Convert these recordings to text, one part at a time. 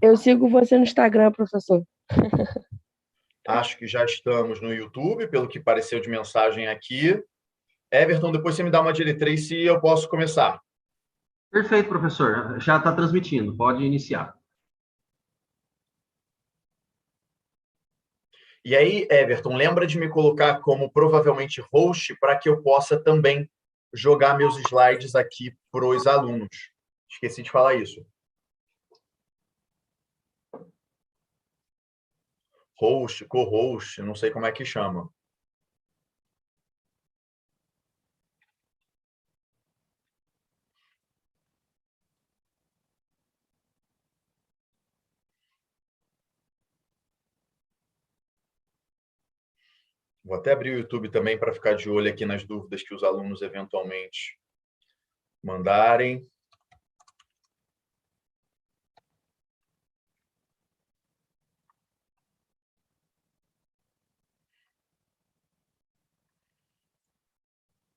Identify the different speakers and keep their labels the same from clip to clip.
Speaker 1: Eu sigo você no Instagram, professor.
Speaker 2: Acho que já estamos no YouTube, pelo que pareceu de mensagem aqui. Everton, depois você me dá uma diretriz se eu posso começar.
Speaker 3: Perfeito, professor. Já está transmitindo. Pode iniciar.
Speaker 2: E aí, Everton, lembra de me colocar como provavelmente host para que eu possa também jogar meus slides aqui para os alunos. Esqueci de falar isso. Host, co-host, não sei como é que chama. Vou até abrir o YouTube também para ficar de olho aqui nas dúvidas que os alunos eventualmente mandarem.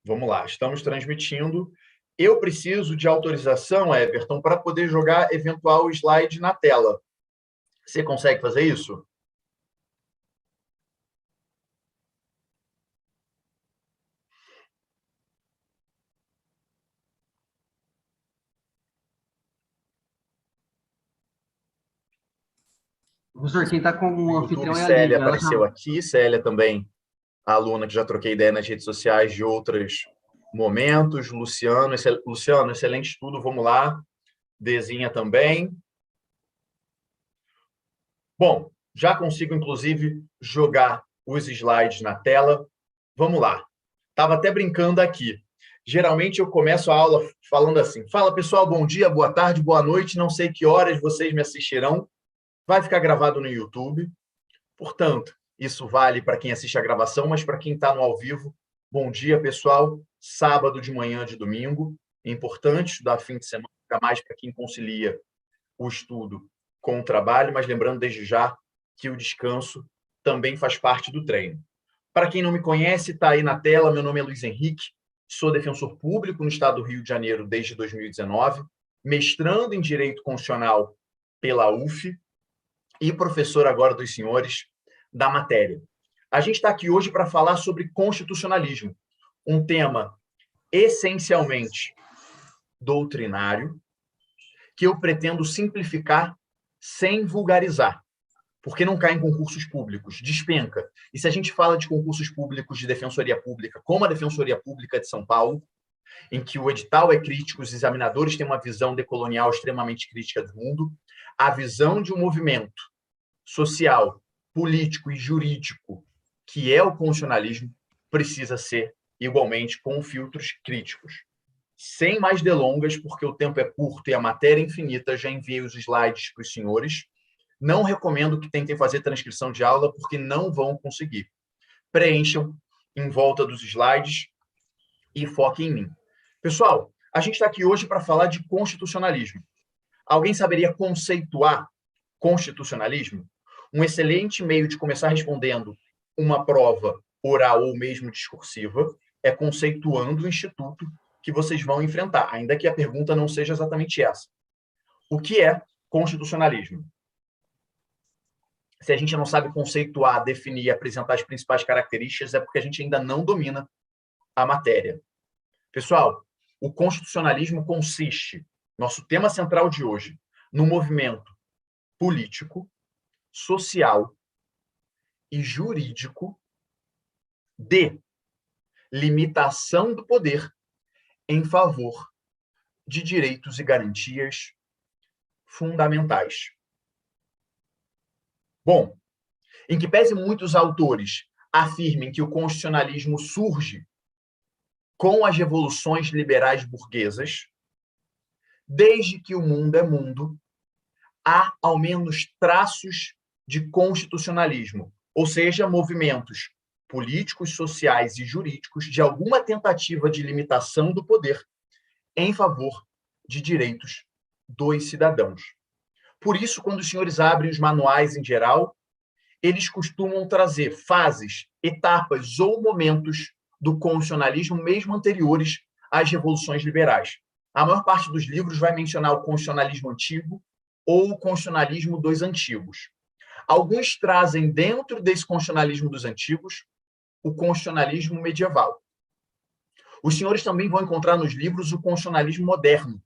Speaker 2: Vamos lá, estamos transmitindo. Eu preciso de autorização, Everton, para poder jogar eventual slide na tela. Você consegue fazer isso?
Speaker 3: Professor, quem está com o
Speaker 2: YouTube,
Speaker 3: anfitrião é a
Speaker 2: Célia
Speaker 3: Lívia.
Speaker 2: apareceu aqui. Célia também, a aluna que já troquei ideia nas redes sociais de outros momentos. Luciano, Luciano, excelente estudo, vamos lá. Dezinha também. Bom, já consigo, inclusive, jogar os slides na tela. Vamos lá. Estava até brincando aqui. Geralmente eu começo a aula falando assim: fala pessoal, bom dia, boa tarde, boa noite, não sei que horas vocês me assistirão. Vai ficar gravado no YouTube. Portanto, isso vale para quem assiste a gravação, mas para quem está no ao vivo, bom dia, pessoal. Sábado de manhã de domingo. É importante estudar fim de semana, ainda mais para quem concilia o estudo com o trabalho, mas lembrando desde já que o descanso também faz parte do treino. Para quem não me conhece, está aí na tela, meu nome é Luiz Henrique, sou defensor público no estado do Rio de Janeiro desde 2019, mestrando em Direito Constitucional pela UF e professor agora dos senhores da matéria. A gente está aqui hoje para falar sobre constitucionalismo, um tema essencialmente doutrinário, que eu pretendo simplificar sem vulgarizar, porque não cai em concursos públicos, despenca. E se a gente fala de concursos públicos de defensoria pública, como a Defensoria Pública de São Paulo, em que o edital é crítico, os examinadores têm uma visão decolonial extremamente crítica do mundo, a visão de um movimento social, político e jurídico, que é o constitucionalismo, precisa ser igualmente com filtros críticos. Sem mais delongas, porque o tempo é curto e a matéria é infinita, já enviei os slides para os senhores. Não recomendo que tentem fazer transcrição de aula, porque não vão conseguir. Preencham em volta dos slides e foquem em mim. Pessoal, a gente está aqui hoje para falar de constitucionalismo. Alguém saberia conceituar constitucionalismo? Um excelente meio de começar respondendo uma prova oral ou mesmo discursiva é conceituando o instituto que vocês vão enfrentar, ainda que a pergunta não seja exatamente essa. O que é constitucionalismo? Se a gente não sabe conceituar, definir, apresentar as principais características, é porque a gente ainda não domina a matéria. Pessoal, o constitucionalismo consiste, nosso tema central de hoje, no movimento político, social e jurídico de limitação do poder em favor de direitos e garantias fundamentais. Bom, em que pese muitos autores afirmem que o constitucionalismo surge com as revoluções liberais burguesas, desde que o mundo é mundo, há ao menos traços de constitucionalismo, ou seja, movimentos políticos, sociais e jurídicos de alguma tentativa de limitação do poder em favor de direitos dos cidadãos. Por isso, quando os senhores abrem os manuais em geral, eles costumam trazer fases, etapas ou momentos do constitucionalismo, mesmo anteriores às revoluções liberais. A maior parte dos livros vai mencionar o constitucionalismo antigo ou o constitucionalismo dos antigos. Alguns trazem dentro desse constitucionalismo dos antigos o constitucionalismo medieval. Os senhores também vão encontrar nos livros o constitucionalismo moderno,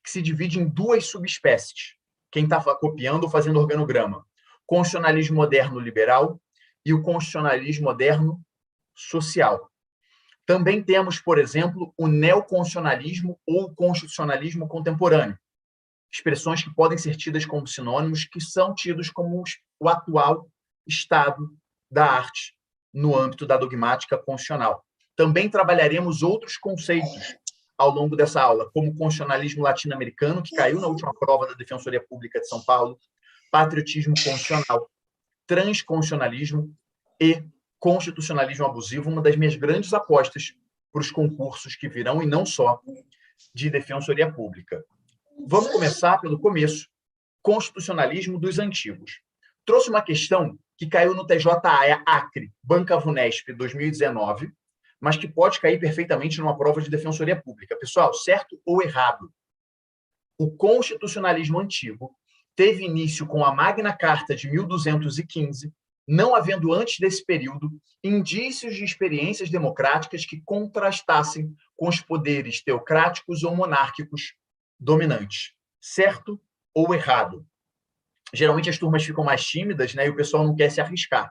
Speaker 2: que se divide em duas subespécies. Quem está copiando ou fazendo organograma. Constitucionalismo moderno liberal e o constitucionalismo moderno social. Também temos, por exemplo, o neoconstitucionalismo ou o constitucionalismo contemporâneo. Expressões que podem ser tidas como sinônimos, que são tidos como o atual estado da arte no âmbito da dogmática constitucional. Também trabalharemos outros conceitos ao longo dessa aula, como o constitucionalismo latino-americano, que caiu na última prova da Defensoria Pública de São Paulo, patriotismo constitucional, transconstitucionalismo e constitucionalismo abusivo, uma das minhas grandes apostas para os concursos que virão, e não só de Defensoria Pública. Vamos começar pelo começo, constitucionalismo dos antigos. Trouxe uma questão que caiu no TJA Acre, Banca Vunesp 2019, mas que pode cair perfeitamente numa prova de Defensoria Pública. Pessoal, certo ou errado? O constitucionalismo antigo teve início com a Magna Carta de 1215, não havendo antes desse período indícios de experiências democráticas que contrastassem com os poderes teocráticos ou monárquicos dominantes. Certo ou errado? Geralmente as turmas ficam mais tímidas, né, e o pessoal não quer se arriscar.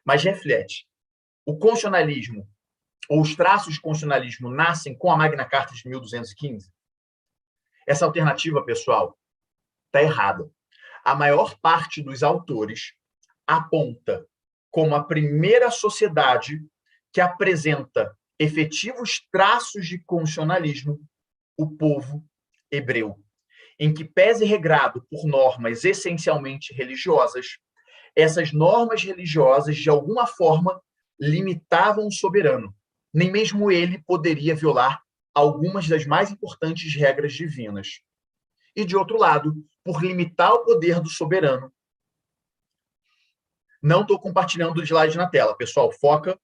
Speaker 2: Mas reflete. O constitucionalismo, ou os traços de constitucionalismo, nascem com a Magna Carta de 1215? Essa alternativa, pessoal, está errada. A maior parte dos autores aponta como a primeira sociedade que apresenta efetivos traços de constitucionalismo o povo hebreu, em que, pese regrado por normas essencialmente religiosas, essas normas religiosas, de alguma forma, limitavam o soberano. Nem mesmo ele poderia violar algumas das mais importantes regras divinas. E, de outro lado, por limitar o poder do soberano. Não estou compartilhando o slide na tela, pessoal, foca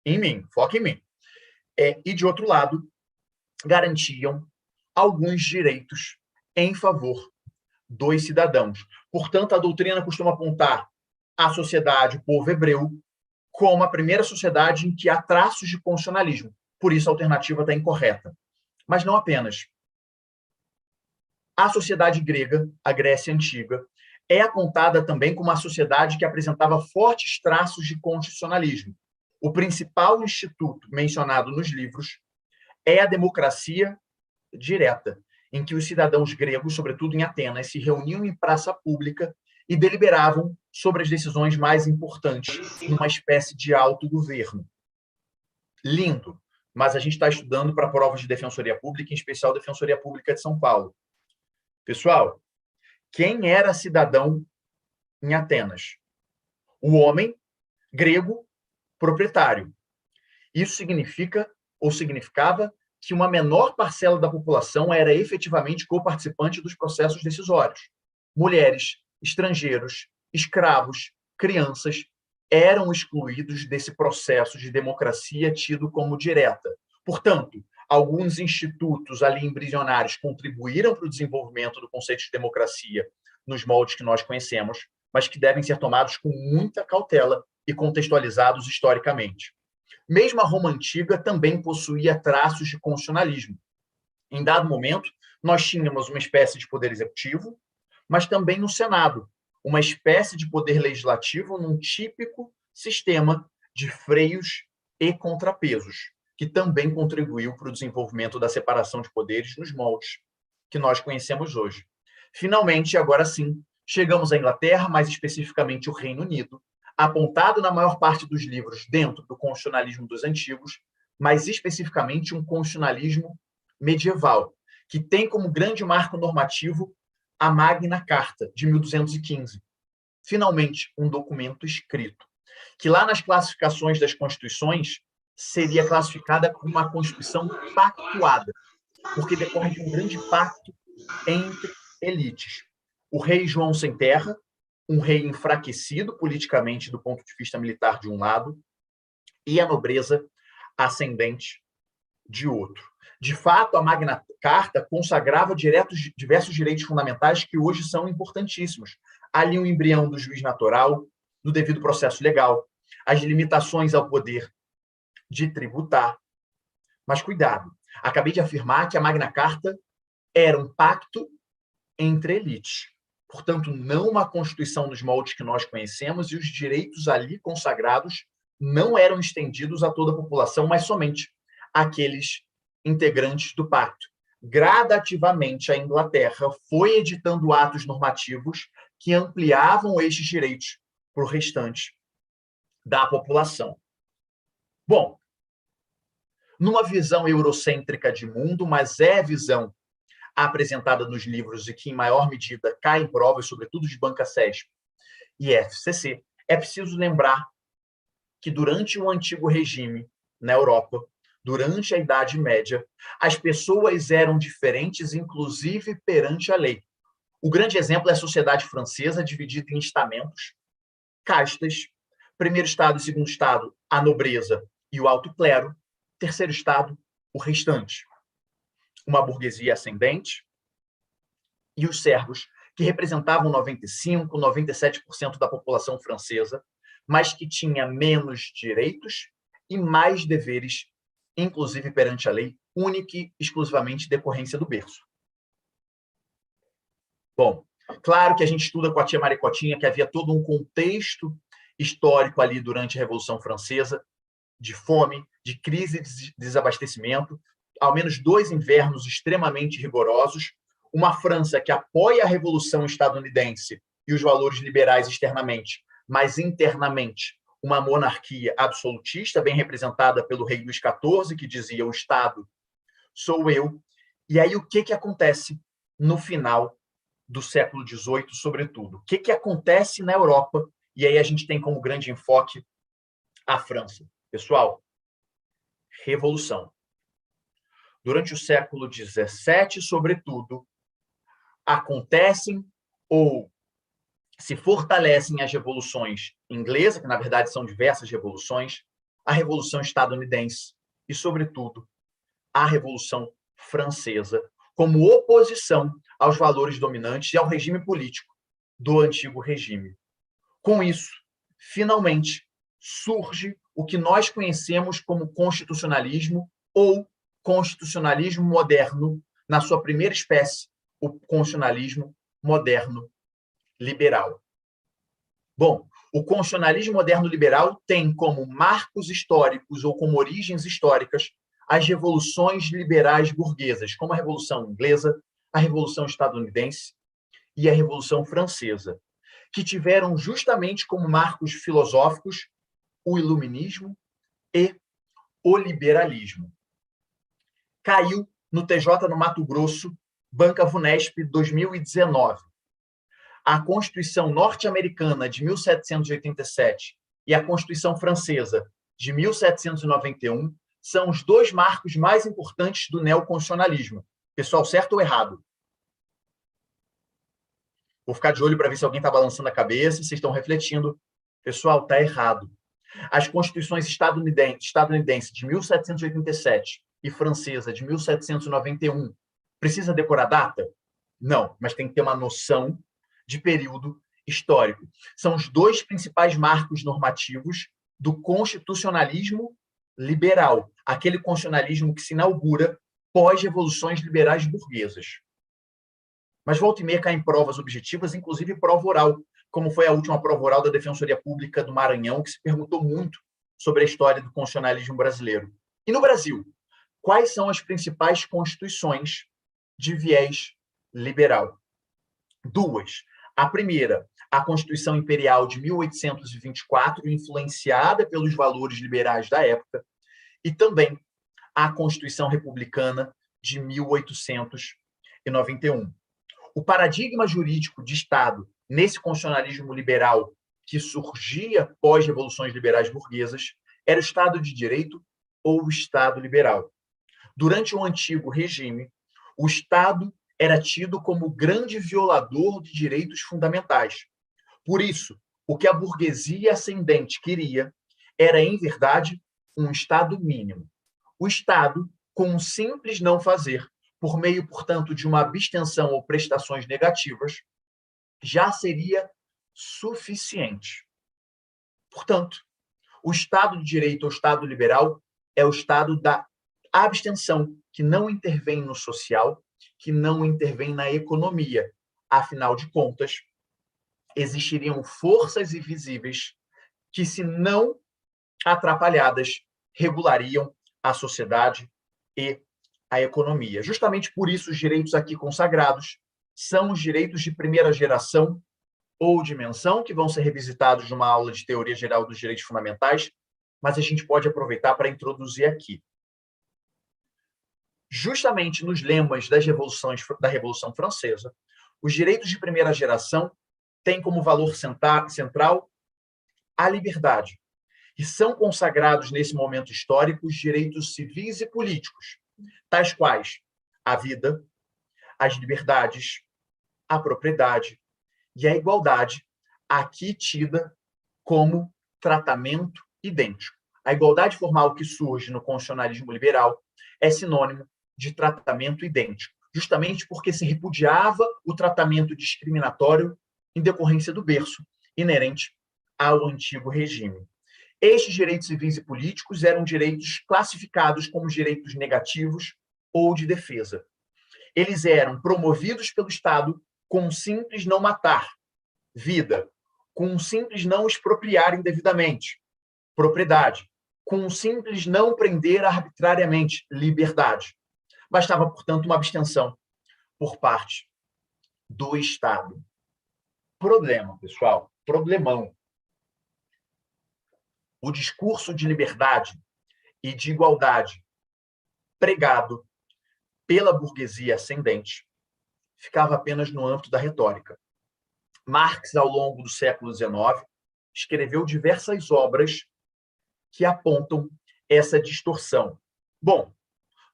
Speaker 2: em mim. E, de outro lado, garantiam alguns direitos em favor dos cidadãos. Portanto, a doutrina costuma apontar a sociedade, o povo hebreu, como a primeira sociedade em que há traços de constitucionalismo. Por isso, a alternativa está incorreta. Mas não apenas. A sociedade grega, a Grécia Antiga, é apontada também como uma sociedade que apresentava fortes traços de constitucionalismo. O principal instituto mencionado nos livros é a democracia direta, em que os cidadãos gregos, sobretudo em Atenas, se reuniam em praça pública e deliberavam sobre as decisões mais importantes numa espécie de autogoverno. Lindo, mas a gente está estudando para provas de Defensoria Pública, em especial Defensoria Pública de São Paulo. Pessoal, quem era cidadão em Atenas? O homem grego proprietário. Isso significa, ou significava, que uma menor parcela da população era efetivamente coparticipante dos processos decisórios. Mulheres, estrangeiros, escravos, crianças eram excluídos desse processo de democracia tido como direta. Portanto, alguns institutos ali embrionários contribuíram para o desenvolvimento do conceito de democracia nos moldes que nós conhecemos, mas que devem ser tomados com muita cautela e contextualizados historicamente. Mesmo a Roma Antiga também possuía traços de constitucionalismo. Em dado momento, nós tínhamos uma espécie de poder executivo, mas também no Senado, uma espécie de poder legislativo num típico sistema de freios e contrapesos, que também contribuiu para o desenvolvimento da separação de poderes nos moldes que nós conhecemos hoje. Finalmente, agora sim, chegamos à Inglaterra, mais especificamente o Reino Unido, apontado na maior parte dos livros dentro do constitucionalismo dos antigos, mas especificamente um constitucionalismo medieval, que tem como grande marco normativo a Magna Carta, de 1215. Finalmente, um documento escrito, que lá nas classificações das constituições seria classificada como uma constituição pactuada, porque decorre de um grande pacto entre elites. O rei João Sem Terra, um rei enfraquecido politicamente do ponto de vista militar de um lado, e a nobreza ascendente de outro. De fato, a Magna Carta consagrava diversos direitos fundamentais que hoje são importantíssimos. Ali o embrião do juiz natural, do devido processo legal, as limitações ao poder de tributar. Mas cuidado, acabei de afirmar que a Magna Carta era um pacto entre elites. Portanto, não uma constituição nos moldes que nós conhecemos, e os direitos ali consagrados não eram estendidos a toda a população, mas somente àqueles integrantes do pacto. Gradativamente, a Inglaterra foi editando atos normativos que ampliavam estes direitos para o restante da população. Bom, numa visão eurocêntrica de mundo, mas é a visão apresentada nos livros e que, em maior medida, cai em provas, sobretudo de Banca CESP e FCC, é preciso lembrar que, durante o antigo regime na Europa, durante a Idade Média, as pessoas eram diferentes, inclusive perante a lei. O grande exemplo é a sociedade francesa, dividida em estamentos, castas. Primeiro estado e segundo estado, a nobreza e o alto clero. Terceiro estado, o restante. Uma burguesia ascendente e os servos, que representavam 95%, 97% da população francesa, mas que tinha menos direitos e mais deveres, inclusive perante a lei, única e exclusivamente decorrência do berço. Bom, claro que a gente estuda com a tia Maricotinha que havia todo um contexto histórico ali durante a Revolução Francesa, de fome, de crise de desabastecimento, ao menos 2 invernos extremamente rigorosos, uma França que apoia a Revolução estadunidense e os valores liberais externamente, mas internamente uma monarquia absolutista, bem representada pelo rei Luís XIV, que dizia: o Estado sou eu. E aí o que acontece no final do século XVIII, sobretudo? O que acontece na Europa? E aí a gente tem como grande enfoque a França. Pessoal, revolução. Durante o século XVII, sobretudo, acontecem ou se fortalecem as revoluções inglesa, que na verdade são diversas revoluções, a Revolução Estadunidense e, sobretudo, a Revolução Francesa, como oposição aos valores dominantes e ao regime político do antigo regime. Com isso, finalmente, surge o que nós conhecemos como constitucionalismo ou constitucionalismo moderno, na sua primeira espécie, o constitucionalismo moderno liberal. Bom, o constitucionalismo moderno liberal tem como marcos históricos ou como origens históricas as revoluções liberais burguesas, como a Revolução Inglesa, a Revolução Estadunidense e a Revolução Francesa, que tiveram justamente como marcos filosóficos o iluminismo e o liberalismo. Caiu no TJ no Mato Grosso, Banca Vunesp, 2019. A Constituição norte-americana de 1787 e a Constituição francesa de 1791 são os 2 marcos mais importantes do neoconstitucionalismo. Pessoal, certo ou errado? Vou ficar de olho para ver se alguém está balançando a cabeça, se estão refletindo. Pessoal, está errado. As constituições estadunidense de 1787 e francesa de 1791, precisa decorar a data? Não, mas tem que ter uma noção de período histórico. São os 2 principais marcos normativos do constitucionalismo liberal, aquele constitucionalismo que se inaugura pós-revoluções liberais burguesas. Mas volta e meia caem provas objetivas, inclusive prova oral, como foi a última prova oral da Defensoria Pública do Maranhão, que se perguntou muito sobre a história do constitucionalismo brasileiro. E no Brasil, quais são as principais constituições de viés liberal? 2. A primeira, a Constituição Imperial de 1824, influenciada pelos valores liberais da época, e também a Constituição Republicana de 1891. O paradigma jurídico de Estado nesse constitucionalismo liberal que surgia pós-revoluções liberais burguesas era o Estado de Direito ou o Estado liberal. Durante o antigo regime, o Estado era tido como o grande violador de direitos fundamentais. Por isso, o que a burguesia ascendente queria era, em verdade, um Estado mínimo. O Estado com um simples não fazer, por meio, portanto, de uma abstenção ou prestações negativas, já seria suficiente. Portanto, o Estado de Direito ou Estado liberal é o Estado da abstenção, que não intervém no social, que não intervém na economia. Afinal de contas, existiriam forças invisíveis que, se não atrapalhadas, regulariam a sociedade e a economia. Justamente por isso, os direitos aqui consagrados são os direitos de primeira geração ou dimensão, que vão ser revisitados numa aula de teoria geral dos direitos fundamentais, mas a gente pode aproveitar para introduzir aqui. Justamente nos lemas das revoluções, da Revolução Francesa, os direitos de primeira geração têm como valor central a liberdade, e são consagrados nesse momento histórico os direitos civis e políticos, tais quais a vida, as liberdades, a propriedade e a igualdade, aqui tida como tratamento idêntico. A igualdade formal que surge no constitucionalismo liberal é sinônimo de tratamento idêntico, justamente porque se repudiava o tratamento discriminatório em decorrência do berço, inerente ao antigo regime. Estes direitos civis e políticos eram direitos classificados como direitos negativos ou de defesa. Eles eram promovidos pelo Estado com um simples não matar, vida, com um simples não expropriar indevidamente, propriedade, com um simples não prender arbitrariamente, liberdade. Bastava, portanto, uma abstenção por parte do Estado. Problema, pessoal, problemão. O discurso de liberdade e de igualdade pregado pela burguesia ascendente ficava apenas no âmbito da retórica. Marx, ao longo do século XIX, escreveu diversas obras que apontam essa distorção. Bom,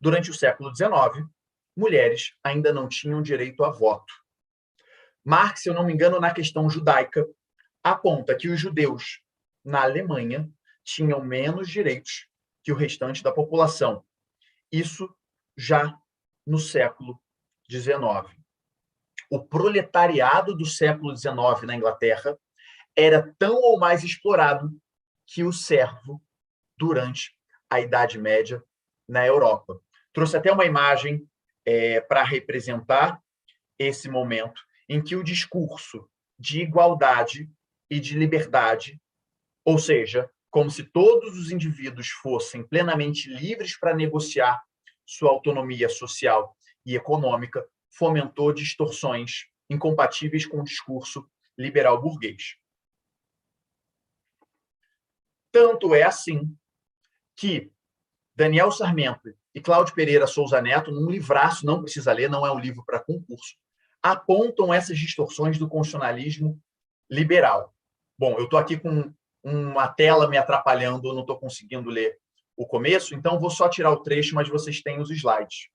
Speaker 2: durante o século XIX, mulheres ainda não tinham direito a voto. Marx, se eu não me engano, na questão judaica, aponta que os judeus, na Alemanha, tinham menos direitos que o restante da população. Isso já no século XIX. O proletariado do século XIX na Inglaterra era tão ou mais explorado que o servo durante a Idade Média na Europa. Trouxe até uma imagem para representar esse momento em que o discurso de igualdade e de liberdade, ou seja, como se todos os indivíduos fossem plenamente livres para negociar sua autonomia social e econômica, fomentou distorções incompatíveis com o discurso liberal burguês. Tanto é assim que Daniel Sarmento e Cláudio Pereira Souza Neto, num livraço, não precisa ler, não é um livro para concurso, apontam essas distorções do constitucionalismo liberal. Bom, eu estou aqui com uma tela me atrapalhando, eu não estou conseguindo ler o começo, então vou só tirar o trecho, mas vocês têm os slides.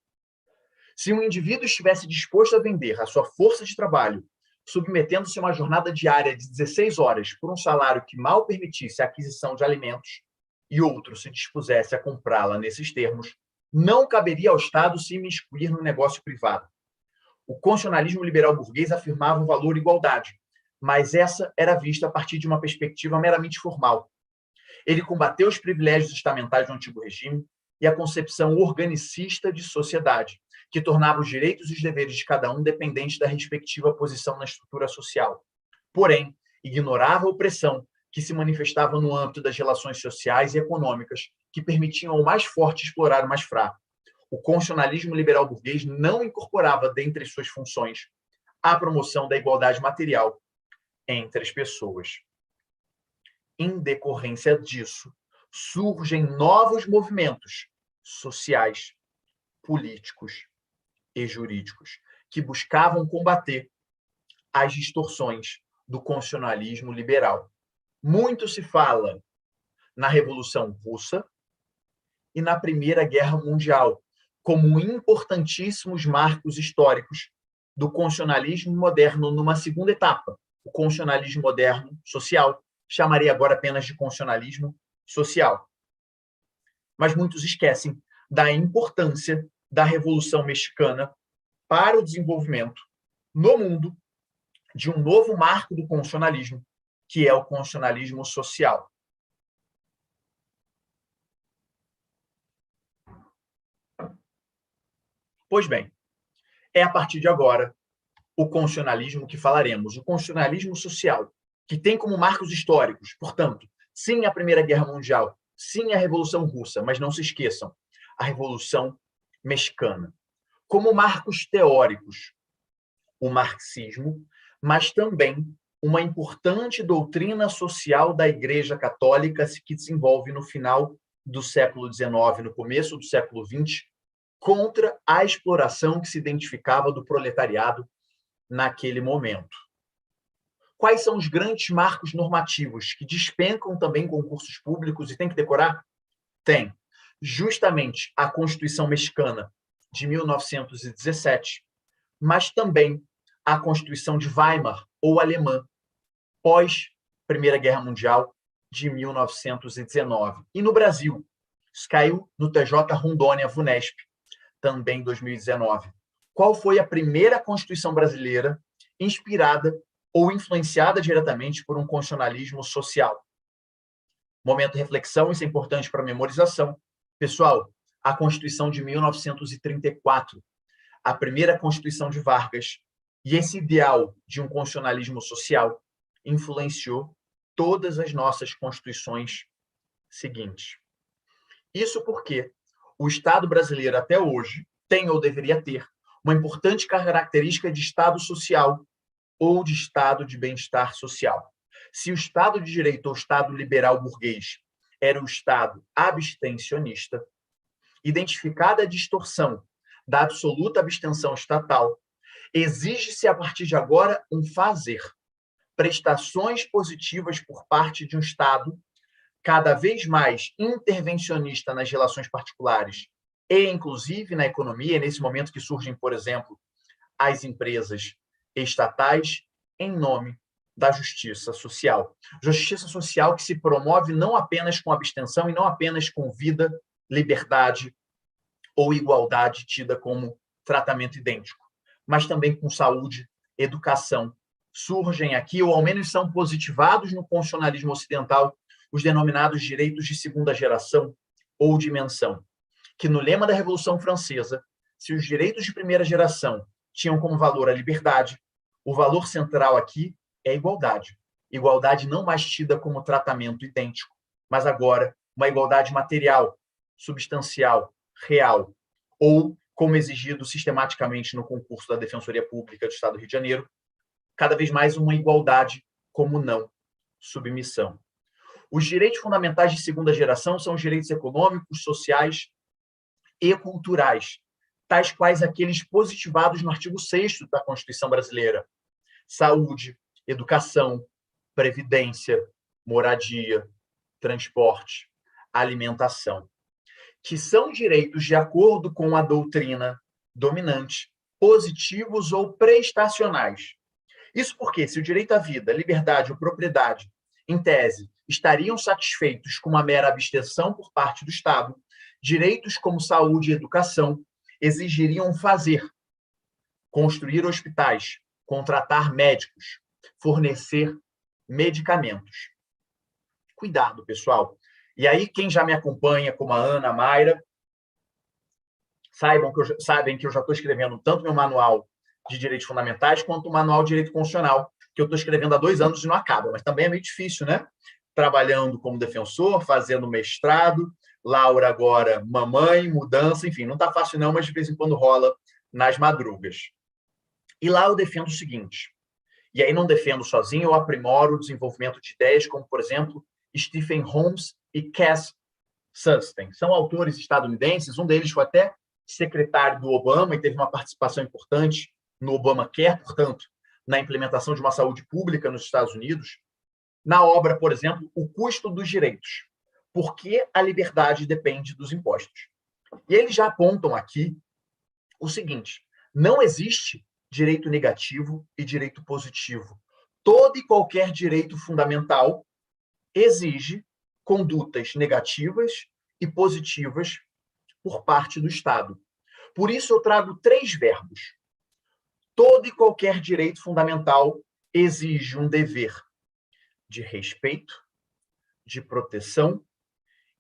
Speaker 2: Se um indivíduo estivesse disposto a vender a sua força de trabalho, submetendo-se a uma jornada diária de 16 horas por um salário que mal permitisse a aquisição de alimentos, e outro se dispusesse a comprá-la nesses termos, não caberia ao Estado se imiscuir no negócio privado. O constitucionalismo liberal burguês afirmava o valor igualdade, mas essa era vista a partir de uma perspectiva meramente formal. Ele combateu os privilégios estamentais do antigo regime e a concepção organicista de sociedade, que tornava os direitos e os deveres de cada um dependentes da respectiva posição na estrutura social. Porém, ignorava a opressão que se manifestava no âmbito das relações sociais e econômicas, que permitiam ao mais forte explorar o mais fraco. O constitucionalismo liberal burguês não incorporava, dentre suas funções, a promoção da igualdade material entre as pessoas. Em decorrência disso, surgem novos movimentos sociais, políticos e jurídicos que buscavam combater as distorções do constitucionalismo liberal. Muito se fala na Revolução Russa e na Primeira Guerra Mundial como importantíssimos marcos históricos do constitucionalismo moderno numa segunda etapa, o constitucionalismo moderno social, chamaria agora apenas de constitucionalismo social. Mas muitos esquecem da importância da Revolução Mexicana para o desenvolvimento no mundo de um novo marco do constitucionalismo, que é o constitucionalismo social. Pois bem, é a partir de agora o constitucionalismo que falaremos, o constitucionalismo social, que tem como marcos históricos, portanto, sim a Primeira Guerra Mundial, sim a Revolução Russa, mas não se esqueçam, a Revolução Mexicana. Como marcos teóricos, o marxismo, mas também uma importante doutrina social da Igreja Católica que desenvolve no final do século XIX, no começo do século XX, contra a exploração que se identificava do proletariado naquele momento. Quais são os grandes marcos normativos que despencam também concursos públicos e tem que decorar? Tem. Justamente a Constituição Mexicana de 1917, mas também a Constituição de Weimar, ou alemã, pós Primeira Guerra Mundial, de 1919. E no Brasil, isso caiu no TJ Rondônia, VUNESP, também em 2019. Qual foi a primeira Constituição brasileira inspirada ou influenciada diretamente por um constitucionalismo social? Momento de reflexão, isso é importante para a memorização. Pessoal, a Constituição de 1934, a primeira Constituição de Vargas, e esse ideal de um constitucionalismo social influenciou todas as nossas constituições seguintes. Isso porque o Estado brasileiro, até hoje, tem ou deveria ter uma importante característica de Estado social ou de Estado de bem-estar social. Se o Estado de direito ou Estado liberal burguês era o Estado abstencionista, identificada a distorção da absoluta abstenção estatal, exige-se, a partir de agora, um fazer, prestações positivas por parte de um Estado cada vez mais intervencionista nas relações particulares e, inclusive, na economia, nesse momento que surgem, por exemplo, as empresas estatais, em nome da justiça social. Justiça social que se promove não apenas com abstenção e não apenas com vida, liberdade ou igualdade tida como tratamento idêntico, mas também com saúde, educação. Surgem aqui, ou ao menos são positivados no constitucionalismo ocidental, os denominados direitos de segunda geração ou dimensão, que no lema da Revolução Francesa, se os direitos de primeira geração tinham como valor a liberdade, o valor central aqui é a igualdade. Igualdade não mais tida como tratamento idêntico, mas agora uma igualdade material, substancial, real, ou, como exigido sistematicamente no concurso da Defensoria Pública do Estado do Rio de Janeiro, cada vez mais uma igualdade como não submissão. Os direitos fundamentais de segunda geração são os direitos econômicos, sociais e culturais, tais quais aqueles positivados no artigo 6º da Constituição Brasileira: saúde, educação, previdência, moradia, transporte, alimentação, que são direitos de acordo com a doutrina dominante, positivos ou prestacionais. Isso porque, se o direito à vida, liberdade ou propriedade, em tese, estariam satisfeitos com uma mera abstenção por parte do Estado, direitos como saúde e educação exigiriam fazer, construir hospitais, contratar médicos, fornecer medicamentos. Cuidado, pessoal. E aí, quem já me acompanha, como a Ana, a Mayra, sabem que eu já estou escrevendo tanto meu manual de direitos fundamentais quanto o manual de direito constitucional, que eu estou escrevendo há 2 anos e não acaba, mas também é meio difícil, né? Trabalhando como defensor, fazendo mestrado, Laura agora mamãe, mudança, enfim, não está fácil não, mas de vez em quando rola nas madrugas. E lá eu defendo o seguinte, e aí não defendo sozinho, eu aprimoro o desenvolvimento de ideias como, por exemplo, Stephen Holmes e Cass Sunstein. São autores estadunidenses, um deles foi até secretário do Obama e teve uma participação importante no Obamacare, portanto, na implementação de uma saúde pública nos Estados Unidos. Na obra, por exemplo, O Custo dos Direitos. Por que a liberdade depende dos impostos? E eles já apontam aqui o seguinte: não existe direito negativo e direito positivo. Todo e qualquer direito fundamental exige condutas negativas e positivas por parte do Estado. Por isso, eu trago 3 verbos. Todo e qualquer direito fundamental exige um dever de respeito, de proteção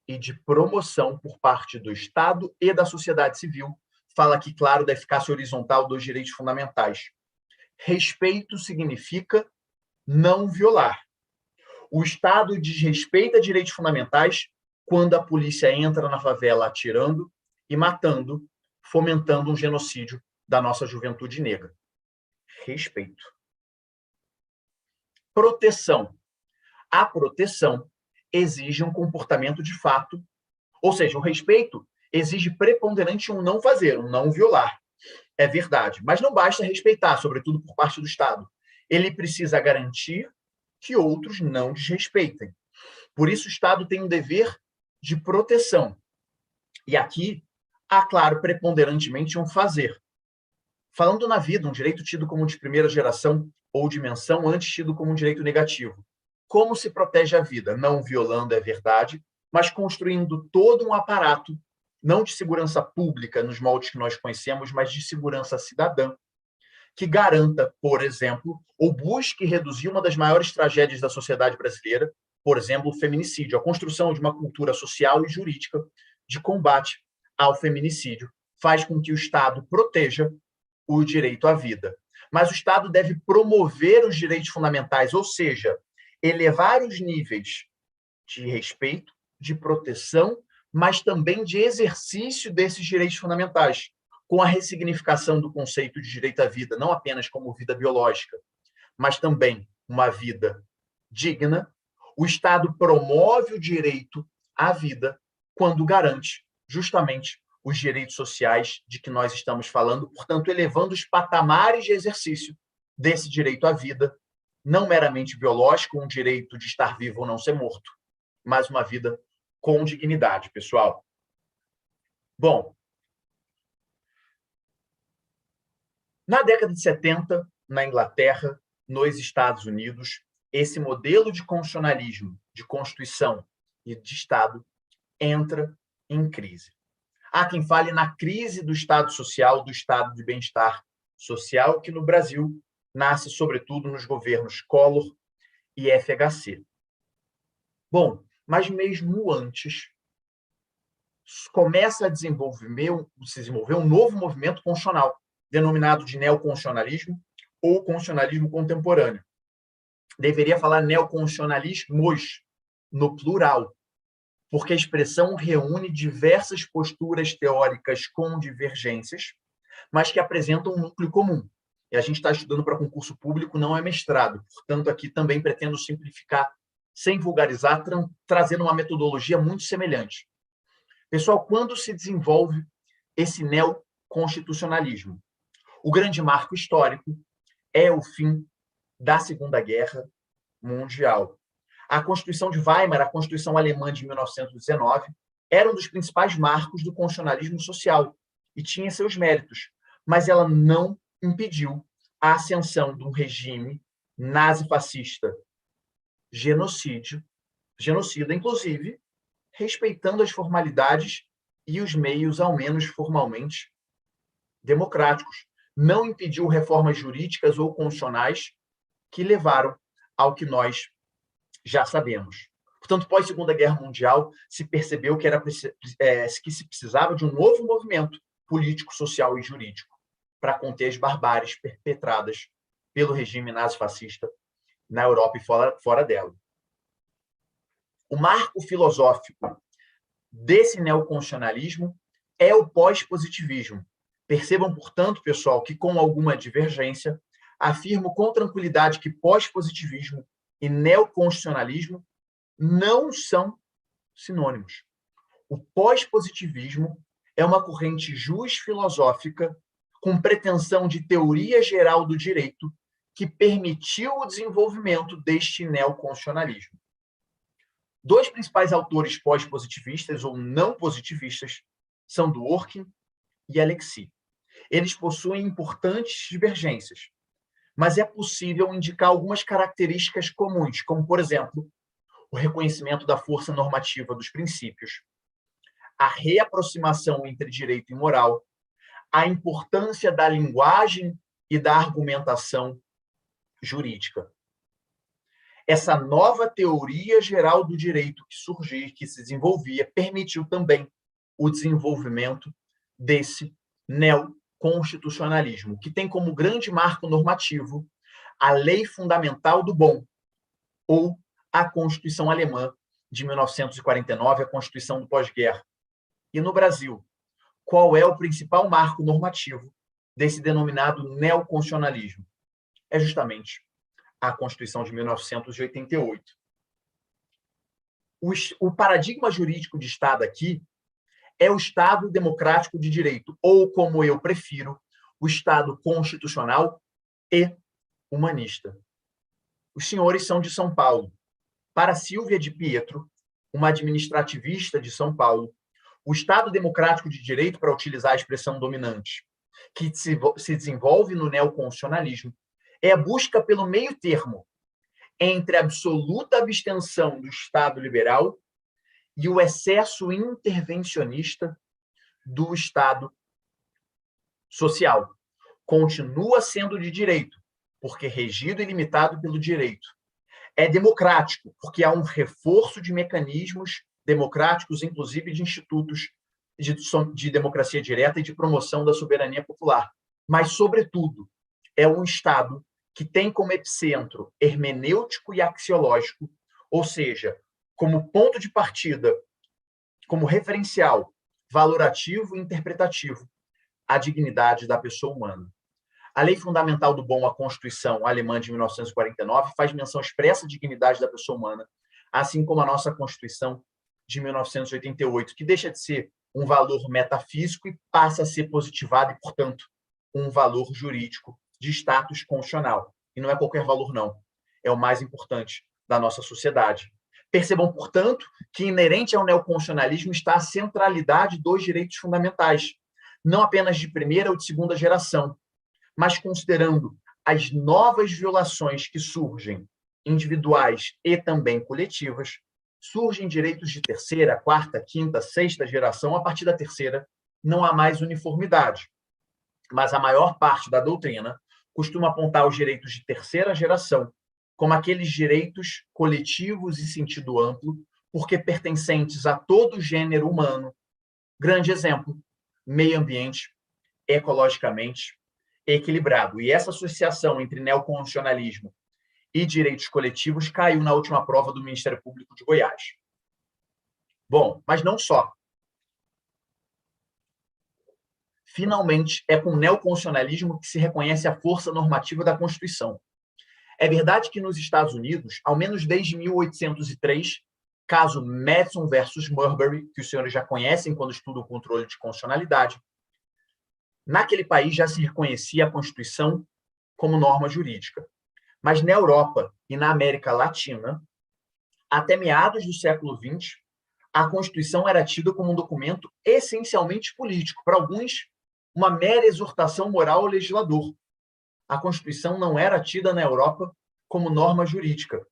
Speaker 2: e de promoção por parte do Estado e da sociedade civil. Fala aqui, claro, da eficácia horizontal dos direitos fundamentais. Respeito significa não violar. O Estado desrespeita direitos fundamentais quando a polícia entra na favela atirando e matando, fomentando um genocídio da nossa juventude negra. Respeito. Proteção. A proteção exige um comportamento de fato, ou seja, o respeito exige preponderante um não fazer, um não violar. É verdade, mas não basta respeitar, sobretudo por parte do Estado. Ele precisa garantir que outros não desrespeitem. Por isso, o Estado tem um dever de proteção. E aqui há, claro, preponderantemente um fazer. Falando na vida, um direito tido como de primeira geração ou dimensão, antes tido como um direito negativo. Como se protege a vida? Não violando, é verdade, mas construindo todo um aparato, não de segurança pública nos moldes que nós conhecemos, mas de segurança cidadã, que garanta, por exemplo, ou busque reduzir uma das maiores tragédias da sociedade brasileira, por exemplo, o feminicídio, a construção de uma cultura social e jurídica de combate ao feminicídio, faz com que o Estado proteja o direito à vida. Mas o Estado deve promover os direitos fundamentais, ou seja, elevar os níveis de respeito, de proteção, mas também de exercício desses direitos fundamentais, com a ressignificação do conceito de direito à vida, não apenas como vida biológica, mas também uma vida digna. O Estado promove o direito à vida quando garante justamente os direitos sociais de que nós estamos falando, portanto, elevando os patamares de exercício desse direito à vida, não meramente biológico, um direito de estar vivo ou não ser morto, mas uma vida com dignidade, pessoal. Bom, na década de 70, na Inglaterra, nos Estados Unidos, esse modelo de constitucionalismo, de Constituição e de Estado entra em crise. Há quem fale na crise do Estado social, do Estado de bem-estar social, que no Brasil nasce sobretudo nos governos Collor e FHC. Bom, mas mesmo antes, começa a se desenvolver um novo movimento constitucional, denominado de neoconstitucionalismo ou constitucionalismo contemporâneo. Deveria falar neoconstitucionalismos, no plural, porque a expressão reúne diversas posturas teóricas com divergências, mas que apresentam um núcleo comum. E a gente está estudando para concurso público, não é mestrado. Portanto, aqui também pretendo simplificar, sem vulgarizar, trazendo uma metodologia muito semelhante. Pessoal, quando se desenvolve esse neoconstitucionalismo? O grande marco histórico é o fim da Segunda Guerra Mundial. A Constituição de Weimar, a Constituição Alemã de 1919, era um dos principais marcos do constitucionalismo social e tinha seus méritos, mas ela não impediu a ascensão de um regime nazifascista genocida, inclusive, respeitando as formalidades e os meios, ao menos formalmente, democráticos. Não impediu reformas jurídicas ou constitucionais que levaram ao que nós já sabemos. Portanto, pós-Segunda Guerra Mundial, se percebeu que se precisava de um novo movimento político, social e jurídico para conter as barbáries perpetradas pelo regime nazifascista na Europa e fora dela. O marco filosófico desse neoconstitucionalismo é o pós-positivismo. Percebam, portanto, pessoal, que com alguma divergência, afirmo com tranquilidade que pós-positivismo e neoconstitucionalismo não são sinônimos. O pós-positivismo é uma corrente filosófica com pretensão de teoria geral do direito que permitiu o desenvolvimento deste neoconstitucionalismo. 2 principais autores pós-positivistas ou não positivistas são Dworkin e Alexis. Eles possuem importantes divergências, mas é possível indicar algumas características comuns, como, por exemplo, o reconhecimento da força normativa dos princípios, a reaproximação entre direito e moral, a importância da linguagem e da argumentação jurídica. Essa nova teoria geral do direito que surgiu, que se desenvolvia, permitiu também o desenvolvimento desse neoconstitucionalismo, que tem como grande marco normativo a Lei Fundamental do Bom, ou a Constituição Alemã de 1949, a Constituição do pós-guerra. E no Brasil, qual é o principal marco normativo desse denominado neoconstitucionalismo? É justamente a Constituição de 1988. O paradigma jurídico de Estado aqui é o Estado democrático de direito, ou, como eu prefiro, o Estado constitucional e humanista. Os senhores são de São Paulo. Para Silvia de Pietro, uma administrativista de São Paulo, o Estado democrático de direito, para utilizar a expressão dominante, que se desenvolve no neoconstitucionalismo, é a busca pelo meio termo entre a absoluta abstenção do Estado liberal e o excesso intervencionista do Estado social. Continua sendo de direito, porque regido e limitado pelo direito. É democrático, porque há um reforço de mecanismos democráticos, inclusive de institutos de democracia direta e de promoção da soberania popular. Mas, sobretudo, é um Estado que tem como epicentro hermenêutico e axiológico, ou seja, como ponto de partida, como referencial valorativo e interpretativo, a dignidade da pessoa humana. A Lei Fundamental do Bom, a Constituição alemã de 1949, faz menção expressa à dignidade da pessoa humana, assim como a nossa Constituição de 1988, que deixa de ser um valor metafísico e passa a ser positivado e, portanto, um valor jurídico de status constitucional. E não é qualquer valor, não. É o mais importante da nossa sociedade. Percebam, portanto, que inerente ao neoconstitucionalismo está a centralidade dos direitos fundamentais, não apenas de primeira ou de segunda geração, mas considerando as novas violações que surgem, individuais e também coletivas, surgem direitos de terceira, quarta, quinta, sexta geração. A partir da terceira, não há mais uniformidade. Mas a maior parte da doutrina costuma apontar os direitos de terceira geração como aqueles direitos coletivos em sentido amplo, porque pertencentes a todo o gênero humano. Grande exemplo, meio ambiente, ecologicamente equilibrado. E essa associação entre neoconstitucionalismo e direitos coletivos caiu na última prova do Ministério Público de Goiás. Bom, mas não só. Finalmente, é com o neoconstitucionalismo que se reconhece a força normativa da Constituição. É verdade que nos Estados Unidos, ao menos desde 1803, caso Madison versus Marbury, que os senhores já conhecem quando estudam o controle de constitucionalidade, naquele país já se reconhecia a Constituição como norma jurídica. Mas na Europa e na América Latina, até meados do século XX, a Constituição era tida como um documento essencialmente político, para alguns, uma mera exortação moral ao legislador. A Constituição não era tida na Europa como norma jurídica.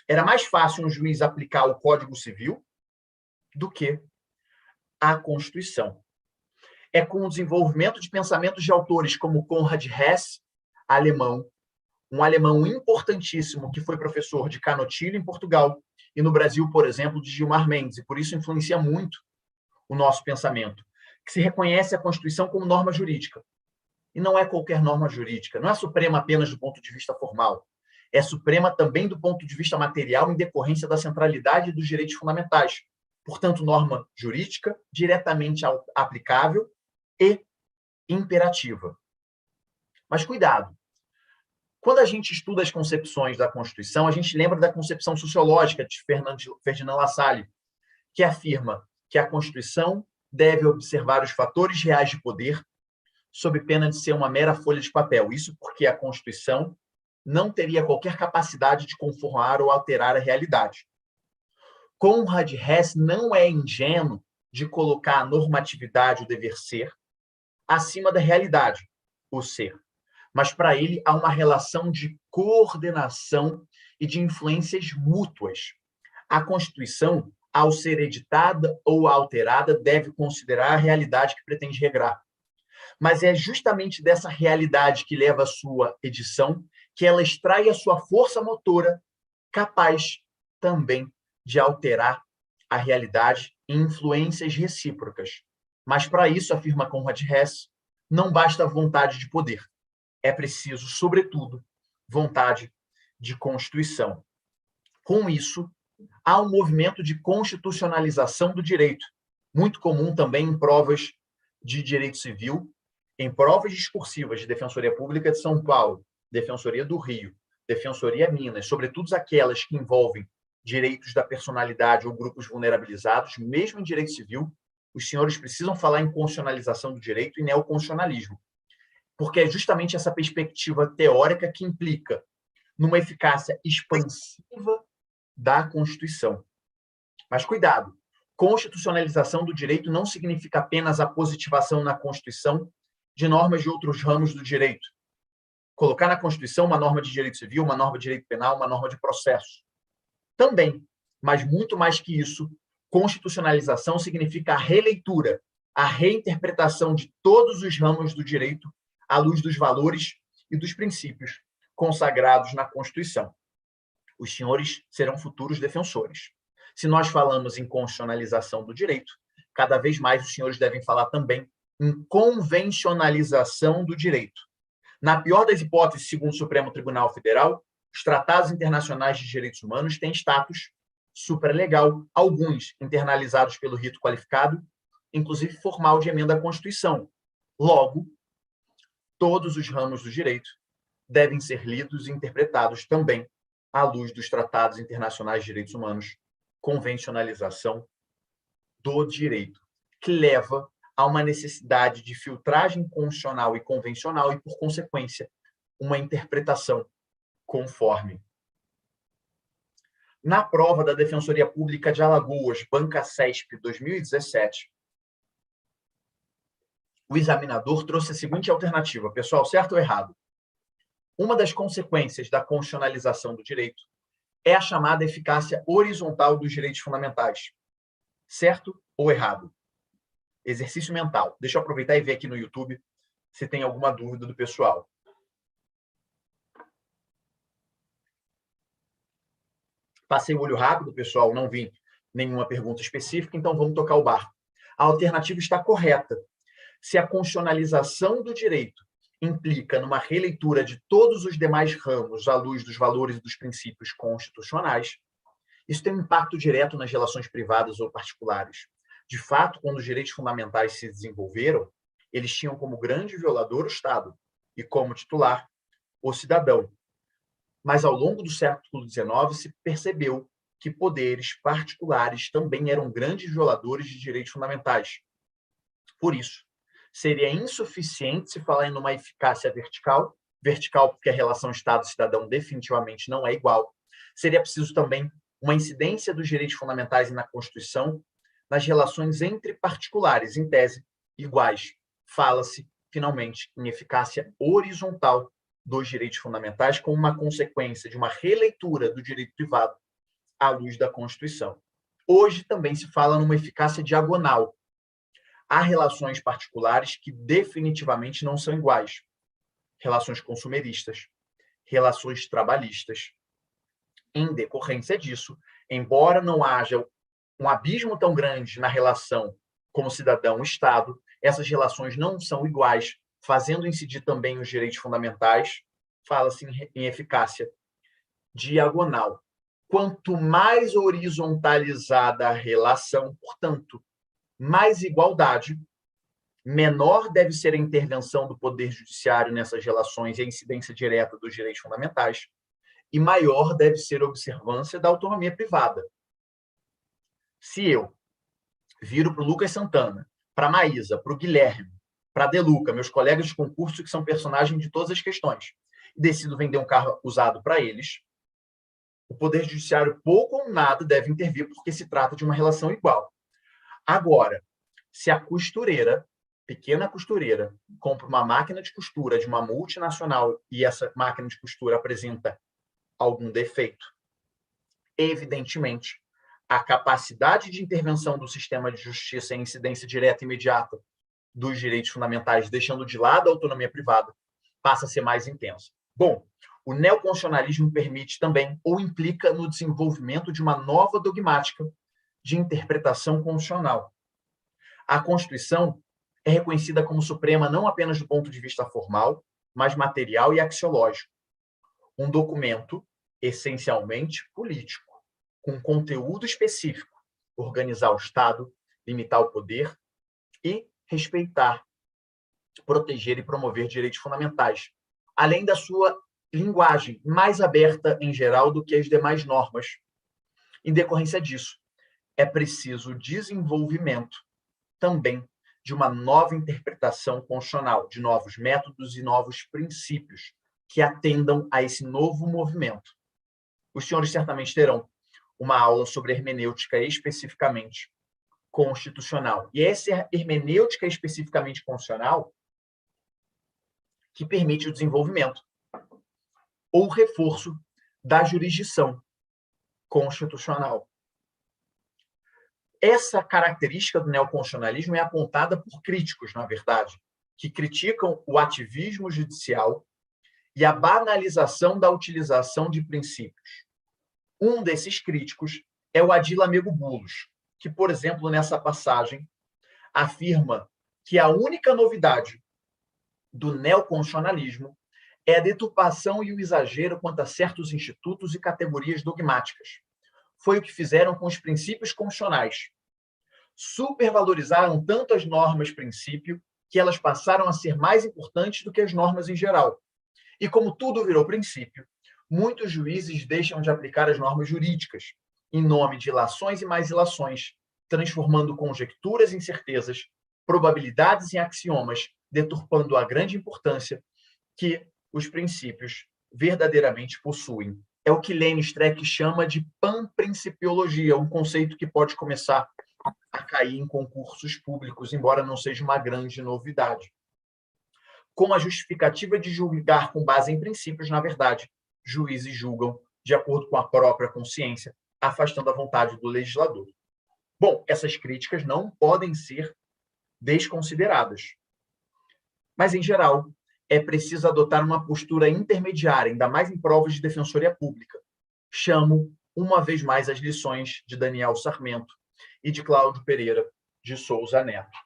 Speaker 2: Era mais fácil um juiz aplicar o Código Civil do que a Constituição. É com o desenvolvimento de pensamentos de autores como Konrad Hess, alemão, um alemão importantíssimo que foi professor de Canotilho em Portugal e no Brasil, por exemplo, de Gilmar Mendes, e por isso influencia muito o nosso pensamento, que se reconhece a Constituição como norma jurídica. E não é qualquer norma jurídica, não é suprema apenas do ponto de vista formal, é suprema também do ponto de vista material em decorrência da centralidade dos direitos fundamentais. Portanto, norma jurídica diretamente aplicável e imperativa. Mas cuidado, quando a gente estuda as concepções da Constituição, a gente lembra da concepção sociológica de Ferdinand Lassalle, que afirma que a Constituição deve observar os fatores reais de poder sob pena de ser uma mera folha de papel. Isso porque a Constituição não teria qualquer capacidade de conformar ou alterar a realidade. Konrad Hess não é ingênuo de colocar a normatividade, o dever ser, acima da realidade, o ser. Mas, para ele, há uma relação de coordenação e de influências mútuas. A Constituição ao ser editada ou alterada, deve considerar a realidade que pretende regrar. Mas é justamente dessa realidade que leva à sua edição que ela extrai a sua força motora, capaz também de alterar a realidade em influências recíprocas. Mas para isso, afirma Conrad Hess, não basta vontade de poder. É preciso, sobretudo, vontade de constituição. Com isso, há um movimento de constitucionalização do direito, muito comum também em provas de direito civil, em provas discursivas de Defensoria Pública de São Paulo, Defensoria do Rio, Defensoria Minas, sobretudo aquelas que envolvem direitos da personalidade ou grupos vulnerabilizados, mesmo em direito civil, os senhores precisam falar em constitucionalização do direito e neoconstitucionalismo, porque é justamente essa perspectiva teórica que implica numa eficácia expansiva da Constituição. Mas cuidado, constitucionalização do direito não significa apenas a positivação na Constituição de normas de outros ramos do direito. Colocar na Constituição uma norma de direito civil, uma norma de direito penal, uma norma de processo. Também, mas muito mais que isso, constitucionalização significa a releitura, a reinterpretação de todos os ramos do direito à luz dos valores e dos princípios consagrados na Constituição. Os senhores serão futuros defensores. Se nós falamos em constitucionalização do direito, cada vez mais os senhores devem falar também em convencionalização do direito. Na pior das hipóteses, segundo o Supremo Tribunal Federal, os tratados internacionais de direitos humanos têm status supralegal, alguns internalizados pelo rito qualificado, inclusive formal de emenda à Constituição. Logo, todos os ramos do direito devem ser lidos e interpretados também à luz dos tratados internacionais de direitos humanos, convencionalização do direito, que leva a uma necessidade de filtragem constitucional e convencional e, por consequência, uma interpretação conforme. Na prova da Defensoria Pública de Alagoas, Banca CESP 2017, o examinador trouxe a seguinte alternativa, pessoal, certo ou errado? Uma das consequências da constitucionalização do direito é a chamada eficácia horizontal dos direitos fundamentais. Certo ou errado? Exercício mental. Deixa eu aproveitar e ver aqui no YouTube se tem alguma dúvida do pessoal. Passei o olho rápido, pessoal, não vi nenhuma pergunta específica, então vamos tocar o barco. A alternativa está correta. Se a constitucionalização do direito implica numa releitura de todos os demais ramos à luz dos valores e dos princípios constitucionais, isso tem um impacto direto nas relações privadas ou particulares. De fato, quando os direitos fundamentais se desenvolveram, eles tinham como grande violador o Estado e como titular o cidadão. Mas ao longo do século XIX se percebeu que poderes particulares também eram grandes violadores de direitos fundamentais. Por isso, seria insuficiente se falar em uma eficácia vertical, vertical porque a relação Estado-cidadão definitivamente não é igual. Seria preciso também uma incidência dos direitos fundamentais e na Constituição nas relações entre particulares, em tese, iguais. Fala-se, finalmente, em eficácia horizontal dos direitos fundamentais como uma consequência de uma releitura do direito privado à luz da Constituição. Hoje também se fala numa eficácia diagonal. Há relações particulares que definitivamente não são iguais. Relações consumeristas, relações trabalhistas. Em decorrência disso, embora não haja um abismo tão grande na relação como cidadão-Estado, essas relações não são iguais, fazendo incidir também os direitos fundamentais, fala-se em eficácia diagonal. Quanto mais horizontalizada a relação, portanto, mais igualdade, menor deve ser a intervenção do Poder Judiciário nessas relações e a incidência direta dos direitos fundamentais, e maior deve ser a observância da autonomia privada. Se eu viro para o Lucas Santana, para a Maísa, para o Guilherme, para a Deluca, meus colegas de concurso que são personagens de todas as questões, e decido vender um carro usado para eles, o Poder Judiciário pouco ou nada deve intervir porque se trata de uma relação igual. Agora, se a costureira, pequena costureira, compra uma máquina de costura de uma multinacional e essa máquina de costura apresenta algum defeito, evidentemente, a capacidade de intervenção do sistema de justiça em incidência direta e imediata dos direitos fundamentais, deixando de lado a autonomia privada, passa a ser mais intensa. Bom, o neoconstitucionalismo permite também, ou implica no desenvolvimento de uma nova dogmática de interpretação constitucional. A Constituição é reconhecida como suprema não apenas do ponto de vista formal, mas material e axiológico. Um documento essencialmente político, com conteúdo específico, organizar o Estado, limitar o poder e respeitar, proteger e promover direitos fundamentais, além da sua linguagem mais aberta em geral do que as demais normas. Em decorrência disso, é preciso desenvolvimento também de uma nova interpretação constitucional, de novos métodos e novos princípios que atendam a esse novo movimento. Os senhores certamente terão uma aula sobre hermenêutica especificamente constitucional. E essa hermenêutica especificamente constitucional que permite o desenvolvimento ou o reforço da jurisdição constitucional. Essa característica do neoconstitucionalismo é apontada por críticos, na verdade, que criticam o ativismo judicial e a banalização da utilização de princípios. Um desses críticos é o Adila Mego Bulos, que, por exemplo, nessa passagem, afirma que a única novidade do neoconstitucionalismo é a deturpação e o exagero quanto a certos institutos e categorias dogmáticas. Foi o que fizeram com os princípios constitucionais. Supervalorizaram tanto as normas-princípio que elas passaram a ser mais importantes do que as normas em geral. E como tudo virou princípio, muitos juízes deixam de aplicar as normas jurídicas, em nome de ilações e mais ilações, transformando conjecturas em certezas, probabilidades em axiomas, deturpando a grande importância que os princípios verdadeiramente possuem. É o que Lênin Streck chama de panprincipiologia, um conceito que pode começar a cair em concursos públicos, embora não seja uma grande novidade. Com a justificativa de julgar com base em princípios, na verdade, juízes julgam de acordo com a própria consciência, afastando a vontade do legislador. Bom, essas críticas não podem ser desconsideradas. Mas, em geral, é preciso adotar uma postura intermediária, ainda mais em provas de defensoria pública. Chamo, uma vez mais, as lições de Daniel Sarmento e de Cláudio Pereira de Souza Neto.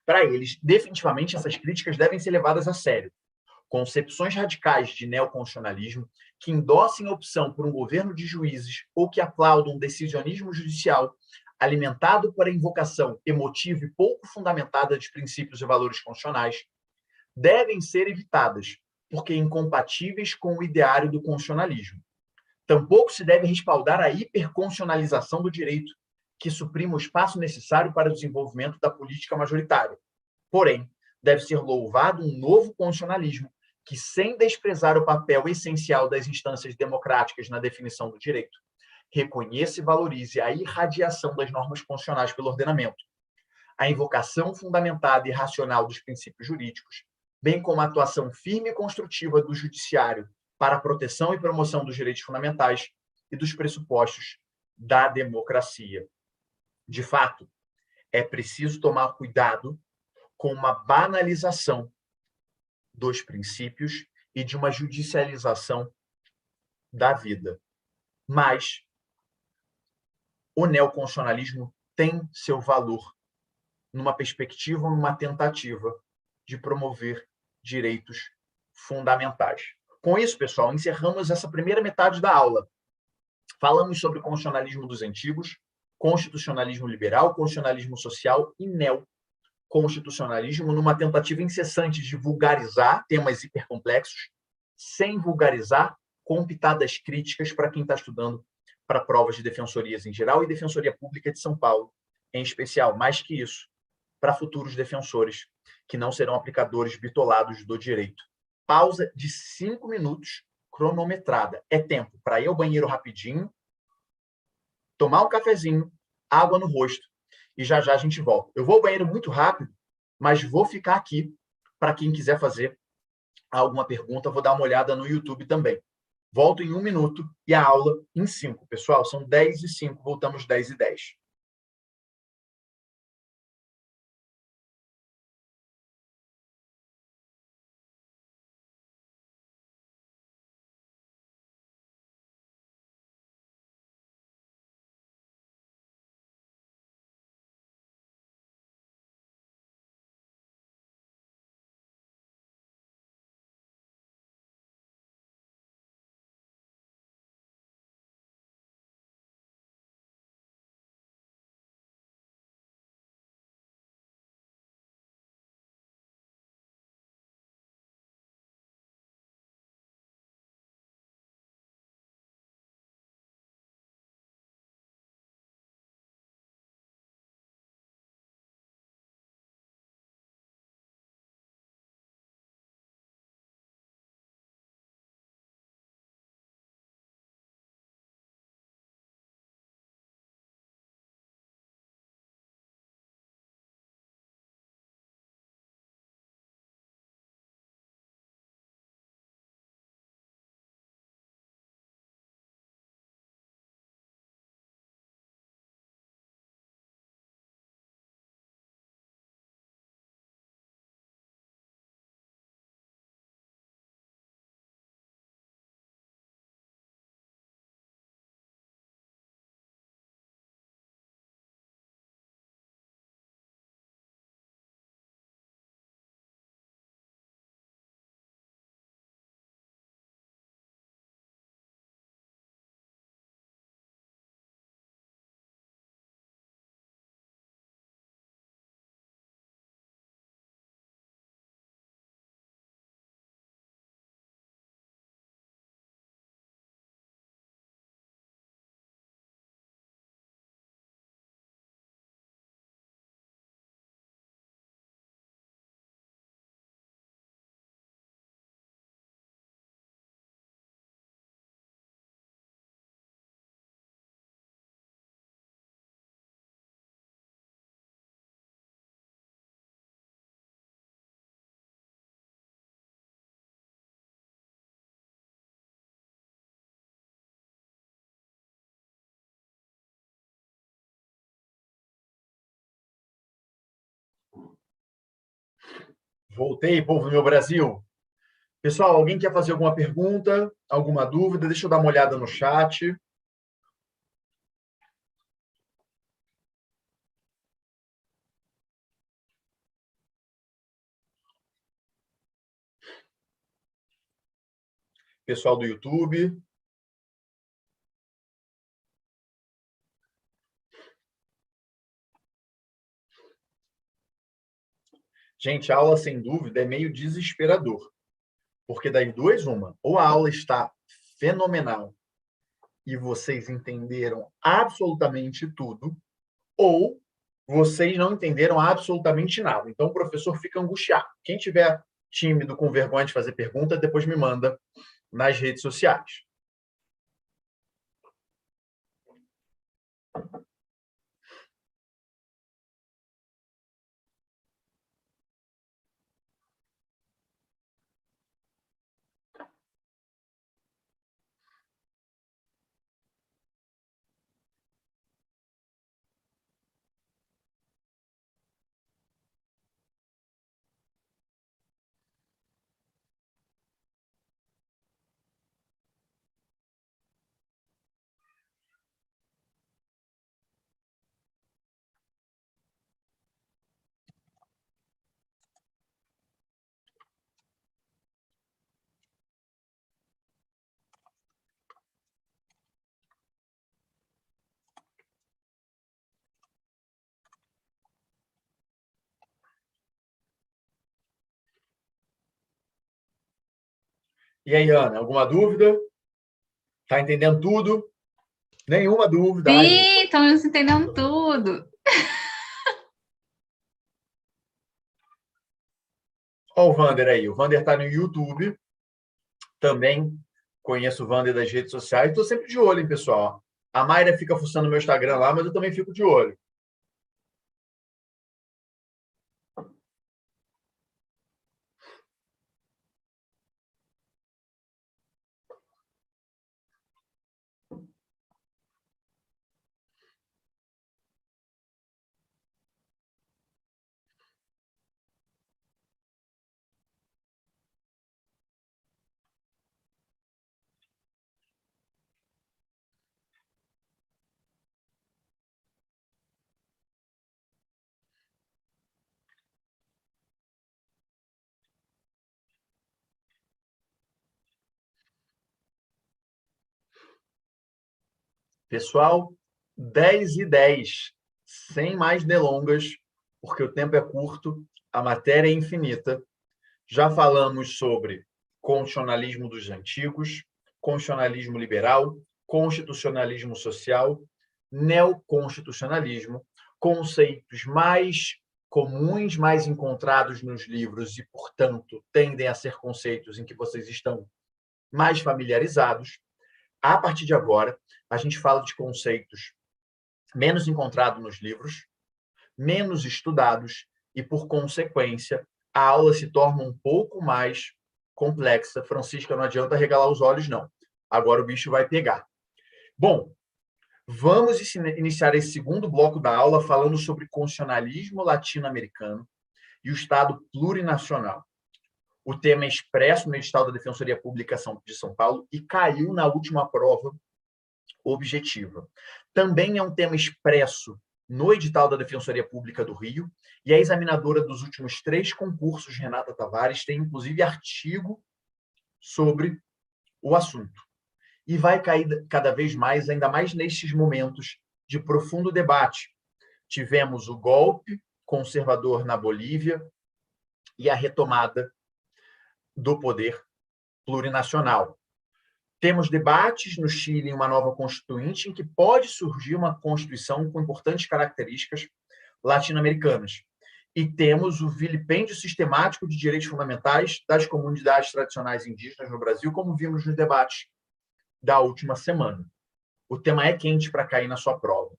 Speaker 2: Para eles, definitivamente, essas críticas devem ser levadas a sério. Concepções radicais de neoconstitucionalismo que endossem a opção por um governo de juízes ou que aplaudam um decisionismo judicial alimentado por a invocação emotiva e pouco fundamentada de princípios e valores constitucionais devem ser evitadas, porque incompatíveis com o ideário do constitucionalismo. Tampouco se deve respaldar a hiperconstitucionalização do direito, que suprima o espaço necessário para o desenvolvimento da política majoritária. Porém, deve ser louvado um novo constitucionalismo que, sem desprezar o papel essencial das instâncias democráticas na definição do direito, reconheça e valorize a irradiação das normas constitucionais pelo ordenamento, a invocação fundamentada e racional dos princípios jurídicos, bem como a atuação firme e construtiva do judiciário para a proteção e promoção dos direitos fundamentais e dos pressupostos da democracia. De fato, é preciso tomar cuidado com uma banalização dos princípios e de uma judicialização da vida. Mas o neoconstitucionalismo tem seu valor numa perspectiva, numa tentativa de promover direitos fundamentais. Com isso, pessoal, encerramos essa primeira metade da aula. Falamos sobre o constitucionalismo dos antigos, constitucionalismo liberal, constitucionalismo social e neoconstitucionalismo, numa tentativa incessante de vulgarizar temas hipercomplexos, sem vulgarizar, com pitadas críticas para quem está estudando para provas de defensorias em geral e Defensoria Pública de São Paulo, em especial. Mais que isso, para futuros defensores, que não serão aplicadores bitolados do direito. Pausa de 5 minutos, cronometrada. É tempo para ir ao banheiro rapidinho, tomar um cafezinho, água no rosto, e já já a gente volta. Eu vou ao banheiro muito rápido, mas vou ficar aqui para quem quiser fazer alguma pergunta. Vou dar uma olhada no YouTube também. Volto em 1 minuto e a aula em 5. Pessoal, são 10h05, voltamos 10h10. Voltei, povo do meu Brasil. Pessoal, alguém quer fazer alguma pergunta, alguma dúvida? Deixa eu dar uma olhada no chat. Pessoal do YouTube. Gente, a aula, sem dúvida, é meio desesperador. Porque das duas, uma. Ou a aula está fenomenal e vocês entenderam absolutamente tudo, ou vocês não entenderam absolutamente nada. Então, o professor fica angustiado. Quem tiver tímido, com vergonha de fazer pergunta, depois me manda nas redes sociais. E aí, Ana, alguma dúvida? Está entendendo tudo? Nenhuma dúvida.
Speaker 4: Sim, estamos entendendo tudo.
Speaker 2: Olha o Vander aí. O Vander está no YouTube. Também conheço o Vander das redes sociais. Estou sempre de olho, hein, pessoal. A Mayra fica fuçando no meu Instagram lá, mas eu também fico de olho. Pessoal, 10:10, sem mais delongas, porque o tempo é curto, a matéria é infinita. Já falamos sobre constitucionalismo dos antigos, constitucionalismo liberal, constitucionalismo social, neoconstitucionalismo, conceitos mais comuns, mais encontrados nos livros e, portanto, tendem a ser conceitos em que vocês estão mais familiarizados. A partir de agora, a gente fala de conceitos menos encontrados nos livros, menos estudados e, por consequência, a aula se torna um pouco mais complexa. Francisca, não adianta regalar os olhos, não. Agora o bicho vai pegar. Bom, vamos iniciar esse segundo bloco da aula falando sobre constitucionalismo latino-americano e o Estado plurinacional. O tema é expresso no edital da Defensoria Pública de São Paulo e caiu na última prova objetiva. Também é um tema expresso no edital da Defensoria Pública do Rio, e a examinadora dos últimos 3 concursos, Renata Tavares, tem inclusive artigo sobre o assunto. E vai cair cada vez mais, ainda mais nestes momentos de profundo debate. Tivemos o golpe conservador na Bolívia e a retomada do poder plurinacional. Temos debates no Chile em uma nova constituinte em que pode surgir uma constituição com importantes características latino-americanas. E temos o vilipêndio sistemático de direitos fundamentais das comunidades tradicionais indígenas no Brasil, como vimos nos debates da última semana. O tema é quente para cair na sua prova.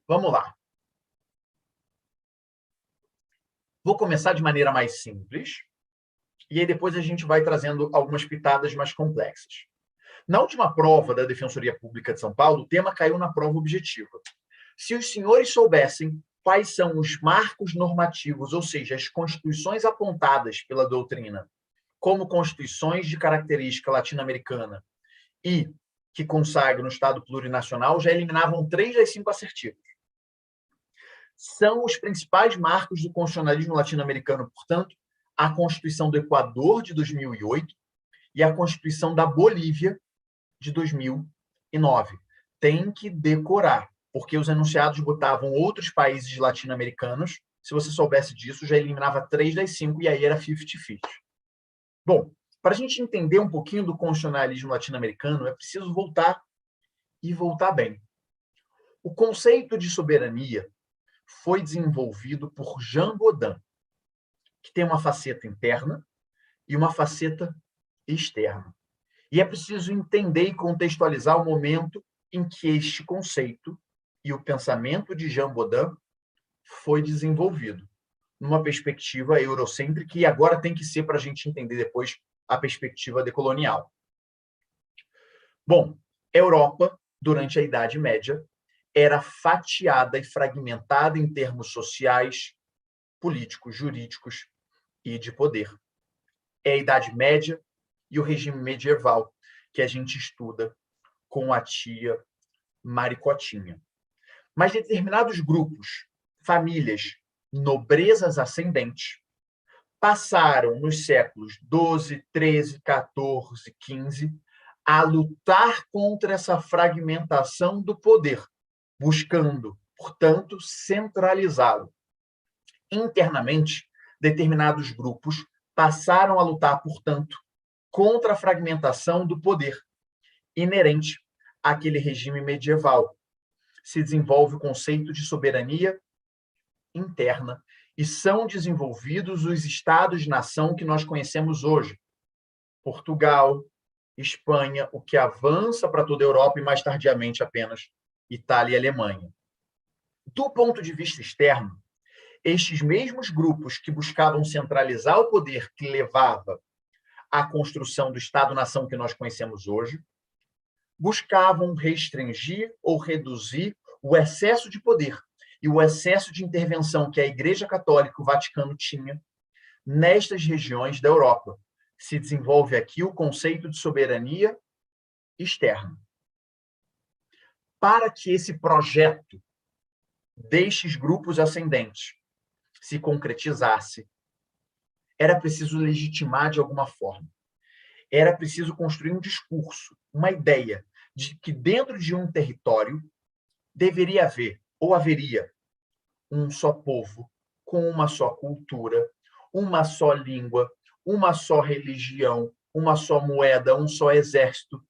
Speaker 2: Vamos lá. Vou começar de maneira mais simples, e aí depois a gente vai trazendo algumas pitadas mais complexas. Na última prova da Defensoria Pública de São Paulo, o tema caiu na prova objetiva. Se os senhores soubessem quais são os marcos normativos, ou seja, as constituições apontadas pela doutrina como constituições de característica latino-americana e que consagram o Estado plurinacional, já eliminavam 3 das 5 assertivas. São os principais marcos do constitucionalismo latino-americano, portanto, a Constituição do Equador, de 2008, e a Constituição da Bolívia, de 2009. Tem que decorar, porque os enunciados botavam outros países latino-americanos. Se você soubesse disso, já eliminava 3 das 5 e aí era 50-50. Bom, para a gente entender um pouquinho do constitucionalismo latino-americano, é preciso voltar e voltar bem. O conceito de soberania foi desenvolvido por Jean Bodin, que tem uma faceta interna e uma faceta externa. E é preciso entender e contextualizar o momento em que este conceito e o pensamento de Jean Bodin foi desenvolvido, numa perspectiva eurocêntrica, e agora tem que ser para a gente entender depois a perspectiva decolonial. Bom, Europa, durante a Idade Média, era fatiada e fragmentada em termos sociais, políticos, jurídicos e de poder. É a Idade Média e o regime medieval, que a gente estuda com a tia Maricotinha. Mas determinados grupos, famílias, nobrezas ascendentes, passaram nos séculos XII, XIII, XIV, XV a lutar contra essa fragmentação do poder, buscando, portanto, centralizá-lo. Internamente, determinados grupos passaram a lutar, portanto, contra a fragmentação do poder inerente àquele regime medieval. Se desenvolve o conceito de soberania interna e são desenvolvidos os estados-nação que nós conhecemos hoje. Portugal, Espanha, o que avança para toda a Europa e, mais tardiamente, apenas Itália e Alemanha. Do ponto de vista externo, estes mesmos grupos que buscavam centralizar o poder que levava à construção do Estado-nação que nós conhecemos hoje, buscavam restringir ou reduzir o excesso de poder e o excesso de intervenção que a Igreja Católica e o Vaticano tinha nestas regiões da Europa. Se desenvolve aqui o conceito de soberania externa. Para que esse projeto destes grupos ascendentes se concretizasse, era preciso legitimar de alguma forma. Era preciso construir um discurso, uma ideia de que dentro de um território deveria haver, ou haveria, um só povo, com uma só cultura, uma só língua, uma só religião, uma só moeda, um só exército,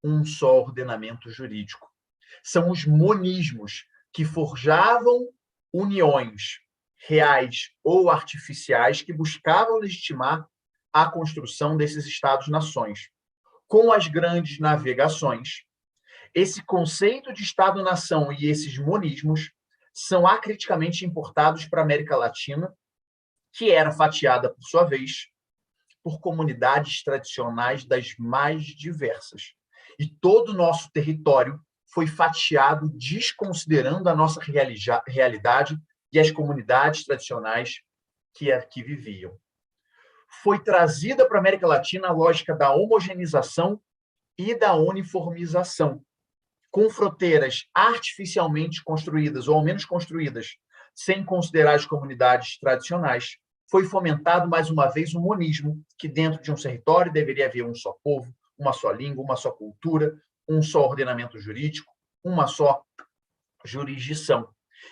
Speaker 2: um só ordenamento jurídico. São os monismos que forjavam uniões reais ou artificiais que buscavam legitimar a construção desses Estados-nações. Com as grandes navegações, esse conceito de Estado-nação e esses monismos são acriticamente importados para a América Latina, que era fatiada, por sua vez, por comunidades tradicionais das mais diversas. E todo o nosso território foi fatiado desconsiderando a nossa realidade e as comunidades tradicionais que aqui viviam. Foi trazida para a América Latina a lógica da homogeneização e da uniformização, com fronteiras artificialmente construídas, ou ao menos construídas, sem considerar as comunidades tradicionais. Foi fomentado, mais uma vez, o monismo, que dentro de um território deveria haver um só povo, uma só língua, uma só cultura, um só ordenamento jurídico, uma só jurisdição.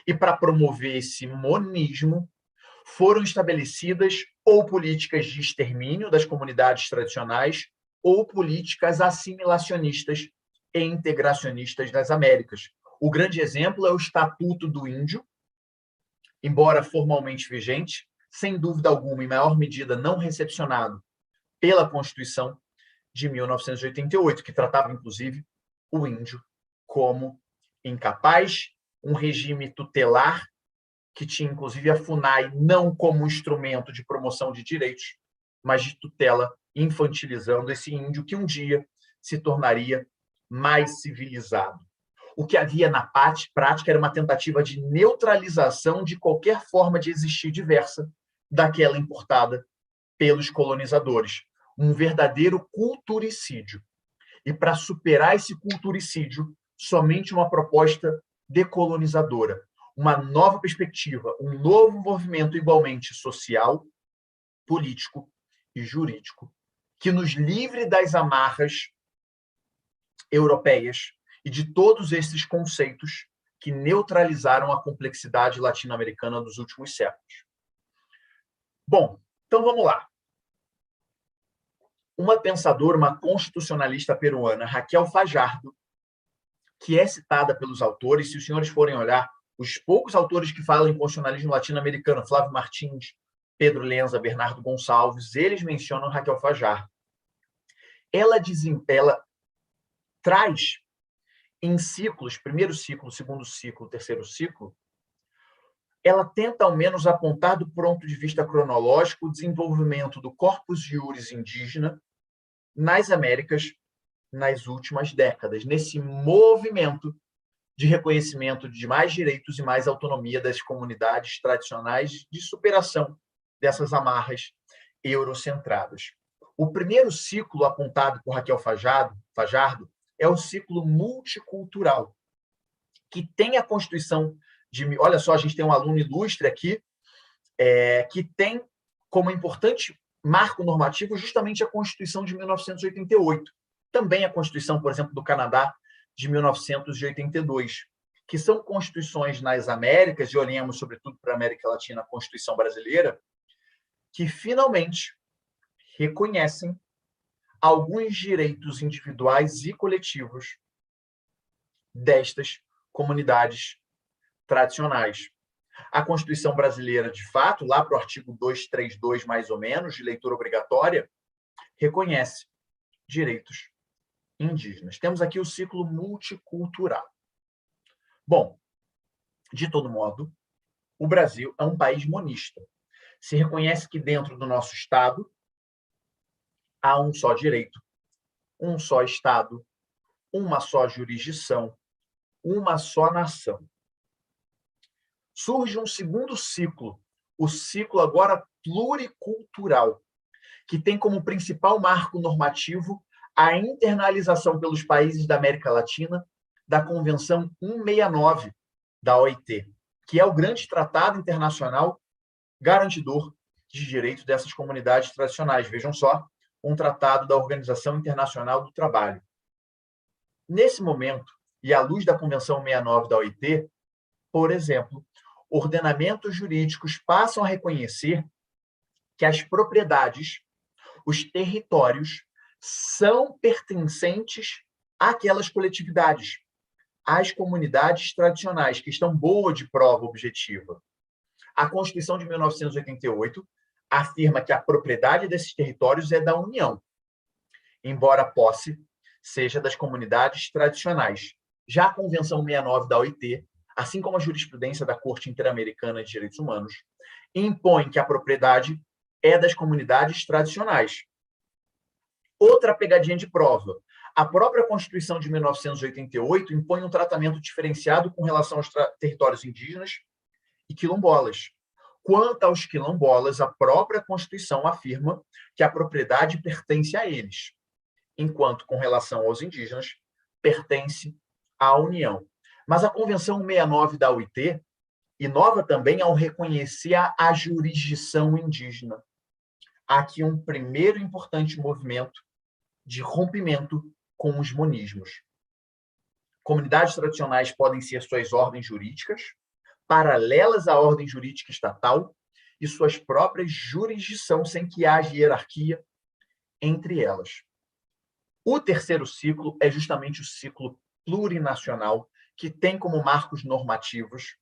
Speaker 2: E para promover esse monismo, foram estabelecidas ou políticas de extermínio das comunidades tradicionais ou políticas assimilacionistas e integracionistas das Américas. O grande exemplo é o Estatuto do Índio, embora formalmente vigente, sem dúvida alguma, em maior medida não recepcionado pela Constituição de 1988, que tratava, inclusive, o índio como incapaz, um regime tutelar que tinha, inclusive, a FUNAI não como instrumento de promoção de direitos, mas de tutela, infantilizando esse índio que um dia se tornaria mais civilizado. O que havia na prática era uma tentativa de neutralização de qualquer forma de existir diversa daquela importada pelos colonizadores. Um verdadeiro culturicídio. E para superar esse culturicídio, somente uma proposta decolonizadora, uma nova perspectiva, um novo movimento igualmente social, político e jurídico, que nos livre das amarras europeias e de todos esses conceitos que neutralizaram a complexidade latino-americana dos últimos séculos. Bom, então vamos lá. Uma pensadora, uma constitucionalista peruana, Raquel Fajardo, que é citada pelos autores, se os senhores forem olhar, os poucos autores que falam em constitucionalismo latino-americano, Flávio Martins, Pedro Lenza, Bernardo Gonçalves, eles mencionam Raquel Fajardo. Ela traz em ciclos, primeiro ciclo, segundo ciclo, terceiro ciclo, ela tenta, ao menos, apontar do ponto de vista cronológico o desenvolvimento do corpus juris indígena nas Américas nas últimas décadas, nesse movimento de reconhecimento de mais direitos e mais autonomia das comunidades tradicionais, de superação dessas amarras eurocentradas. O primeiro ciclo apontado por Raquel Fajardo é o ciclo multicultural, que tem a Constituição de... Olha só, a gente tem um aluno ilustre aqui, que tem como importante marco normativo justamente a Constituição de 1988. Também a Constituição, por exemplo, do Canadá, de 1982, que são constituições nas Américas, e olhemos sobretudo para a América Latina, a Constituição brasileira, que finalmente reconhecem alguns direitos individuais e coletivos destas comunidades tradicionais. A Constituição brasileira, de fato, lá para o artigo 232, mais ou menos, de leitura obrigatória, reconhece direitos indígenas. Temos aqui o ciclo multicultural. Bom, de todo modo, o Brasil é um país monista. Se reconhece que dentro do nosso Estado há um só direito, um só Estado, uma só jurisdição, uma só nação. Surge um segundo ciclo, o ciclo agora pluricultural, que tem como principal marco normativo a internalização pelos países da América Latina da Convenção 169 da OIT, que é o grande tratado internacional garantidor de direitos dessas comunidades tradicionais. Vejam só, um tratado da Organização Internacional do Trabalho. Nesse momento, e à luz da Convenção 69 da OIT, por exemplo, ordenamentos jurídicos passam a reconhecer que as propriedades, os territórios, são pertencentes àquelas coletividades, às comunidades tradicionais, que estão boa de prova objetiva. A Constituição de 1988 afirma que a propriedade desses territórios é da União, embora a posse seja das comunidades tradicionais. Já a Convenção 69 da OIT, assim como a jurisprudência da Corte Interamericana de Direitos Humanos, impõe que a propriedade é das comunidades tradicionais. Outra pegadinha de prova. A própria Constituição de 1988 impõe um tratamento diferenciado com relação aos territórios indígenas e quilombolas. Quanto aos quilombolas, a própria Constituição afirma que a propriedade pertence a eles, enquanto, com relação aos indígenas, pertence à União. Mas a Convenção 69 da OIT inova também ao reconhecer a jurisdição indígena. Há aqui um primeiro importante movimento de rompimento com os monismos. Comunidades tradicionais podem ser suas ordens jurídicas, paralelas à ordem jurídica estatal, e suas próprias jurisdição, sem que haja hierarquia entre elas. O terceiro ciclo é justamente o ciclo plurinacional, que tem como marcos normativos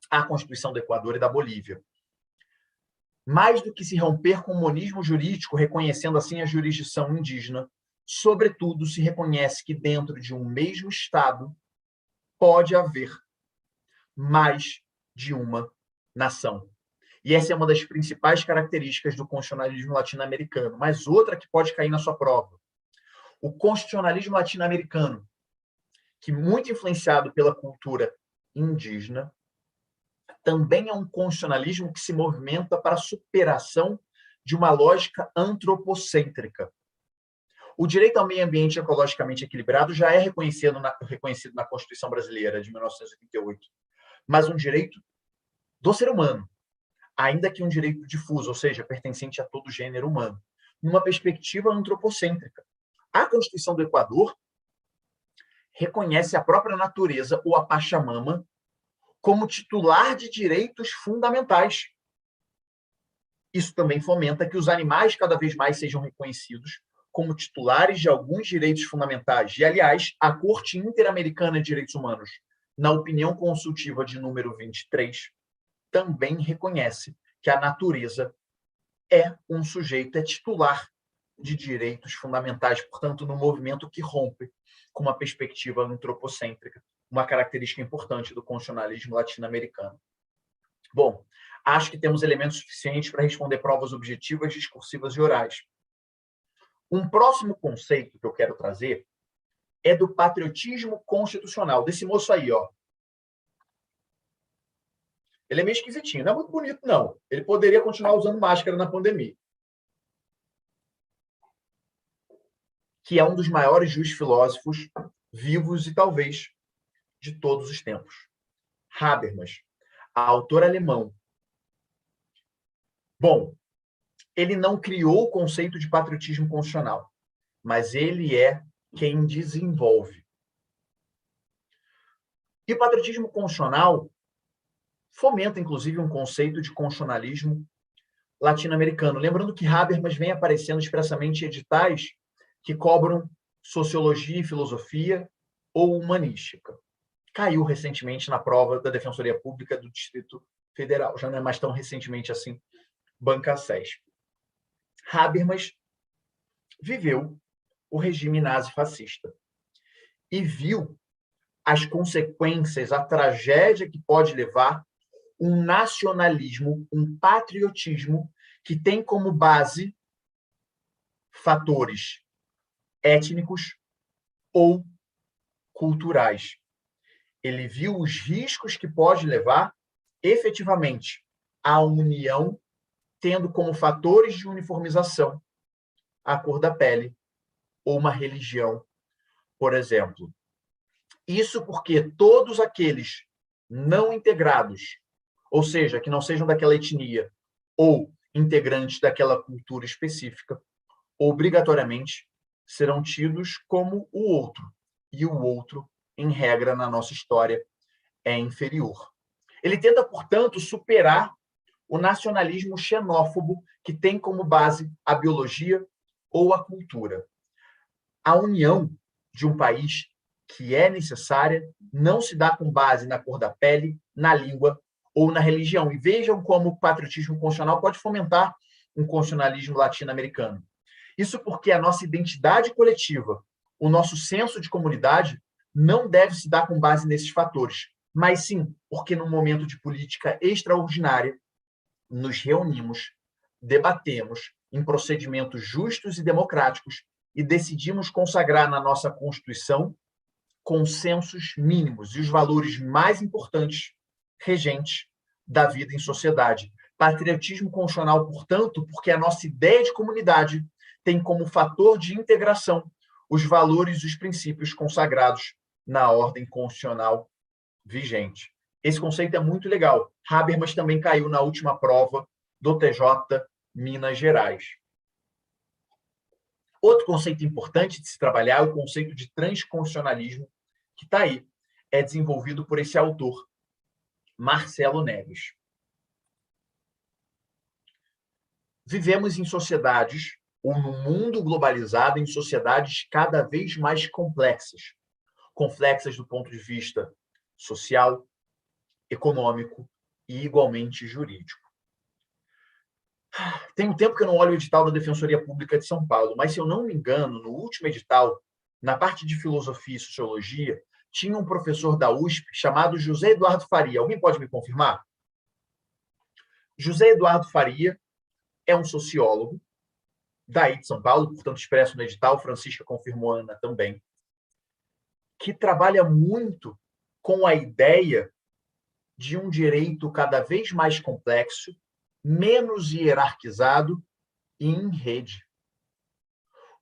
Speaker 2: a Constituição do Equador e da Bolívia. Mais do que se romper com o monismo jurídico, reconhecendo assim a jurisdição indígena, sobretudo se reconhece que dentro de um mesmo Estado pode haver mais de uma nação. E essa é uma das principais características do constitucionalismo latino-americano, mas outra que pode cair na sua prova. O constitucionalismo latino-americano, que muito influenciado pela cultura indígena, também é um constitucionalismo que se movimenta para a superação de uma lógica antropocêntrica. O direito ao meio ambiente ecologicamente equilibrado já é reconhecido na Constituição Brasileira de 1988, mas um direito do ser humano, ainda que um direito difuso, ou seja, pertencente a todo o gênero humano, numa perspectiva antropocêntrica. A Constituição do Equador reconhece a própria natureza, ou a Pachamama, como titular de direitos fundamentais. Isso também fomenta que os animais cada vez mais sejam reconhecidos como titulares de alguns direitos fundamentais. E, aliás, a Corte Interamericana de Direitos Humanos, na opinião consultiva de número 23, também reconhece que a natureza é um sujeito, é titular de direitos fundamentais, portanto, no movimento que rompe com uma perspectiva antropocêntrica, uma característica importante do constitucionalismo latino-americano. Bom, acho que temos elementos suficientes para responder provas objetivas, discursivas e orais. Um próximo conceito que eu quero trazer é do patriotismo constitucional, desse moço aí, ó. Ele é meio esquisitinho, não é muito bonito, não. Ele poderia continuar usando máscara na pandemia. Que é um dos maiores filósofos vivos e talvez de todos os tempos. Habermas, autor alemão. Bom, ele não criou o conceito de patriotismo constitucional, mas ele é quem desenvolve. E o patriotismo constitucional fomenta, inclusive, um conceito de constitucionalismo latino-americano. Lembrando que Habermas vem aparecendo expressamente em editais que cobram sociologia e filosofia ou humanística. Caiu recentemente na prova da Defensoria Pública do Distrito Federal. Já não é mais tão recentemente assim, banca SESP. Habermas viveu o regime nazi-fascista e viu as consequências, a tragédia que pode levar um nacionalismo, um patriotismo que tem como base fatores étnicos ou culturais. Ele viu os riscos que pode levar, efetivamente, à união, tendo como fatores de uniformização a cor da pele ou uma religião, por exemplo. Isso porque todos aqueles não integrados, ou seja, que não sejam daquela etnia ou integrantes daquela cultura específica, obrigatoriamente serão tidos como o outro, e o outro, em regra, na nossa história, é inferior. Ele tenta, portanto, superar o nacionalismo xenófobo que tem como base a biologia ou a cultura. A união de um país que é necessária não se dá com base na cor da pele, na língua ou na religião. E vejam como o patriotismo constitucional pode fomentar um constitucionalismo latino-americano. Isso porque a nossa identidade coletiva, o nosso senso de comunidade, não deve se dar com base nesses fatores, mas sim porque, num momento de política extraordinária, nos reunimos, debatemos em procedimentos justos e democráticos e decidimos consagrar na nossa Constituição consensos mínimos e os valores mais importantes regentes da vida em sociedade. Patriotismo constitucional, portanto, porque a nossa ideia de comunidade tem como fator de integração os valores e os princípios consagrados na ordem constitucional vigente. Esse conceito é muito legal. Habermas também caiu na última prova do TJ Minas Gerais. Outro conceito importante de se trabalhar é o conceito de transconstitucionalismo, que está aí, é desenvolvido por esse autor, Marcelo Neves. Vivemos em sociedades, ou no mundo globalizado, em sociedades cada vez mais complexas. Complexas do ponto de vista social, econômico e igualmente jurídico. Tem um tempo que eu não olho o edital da Defensoria Pública de São Paulo, mas, se eu não me engano, no último edital, na parte de filosofia e sociologia, tinha um professor da USP chamado José Eduardo Faria. Alguém pode me confirmar? José Eduardo Faria é um sociólogo daí de São Paulo, portanto, expresso no edital, Francisca confirmou, Ana também, que trabalha muito com a ideia de um direito cada vez mais complexo, menos hierarquizado e em rede.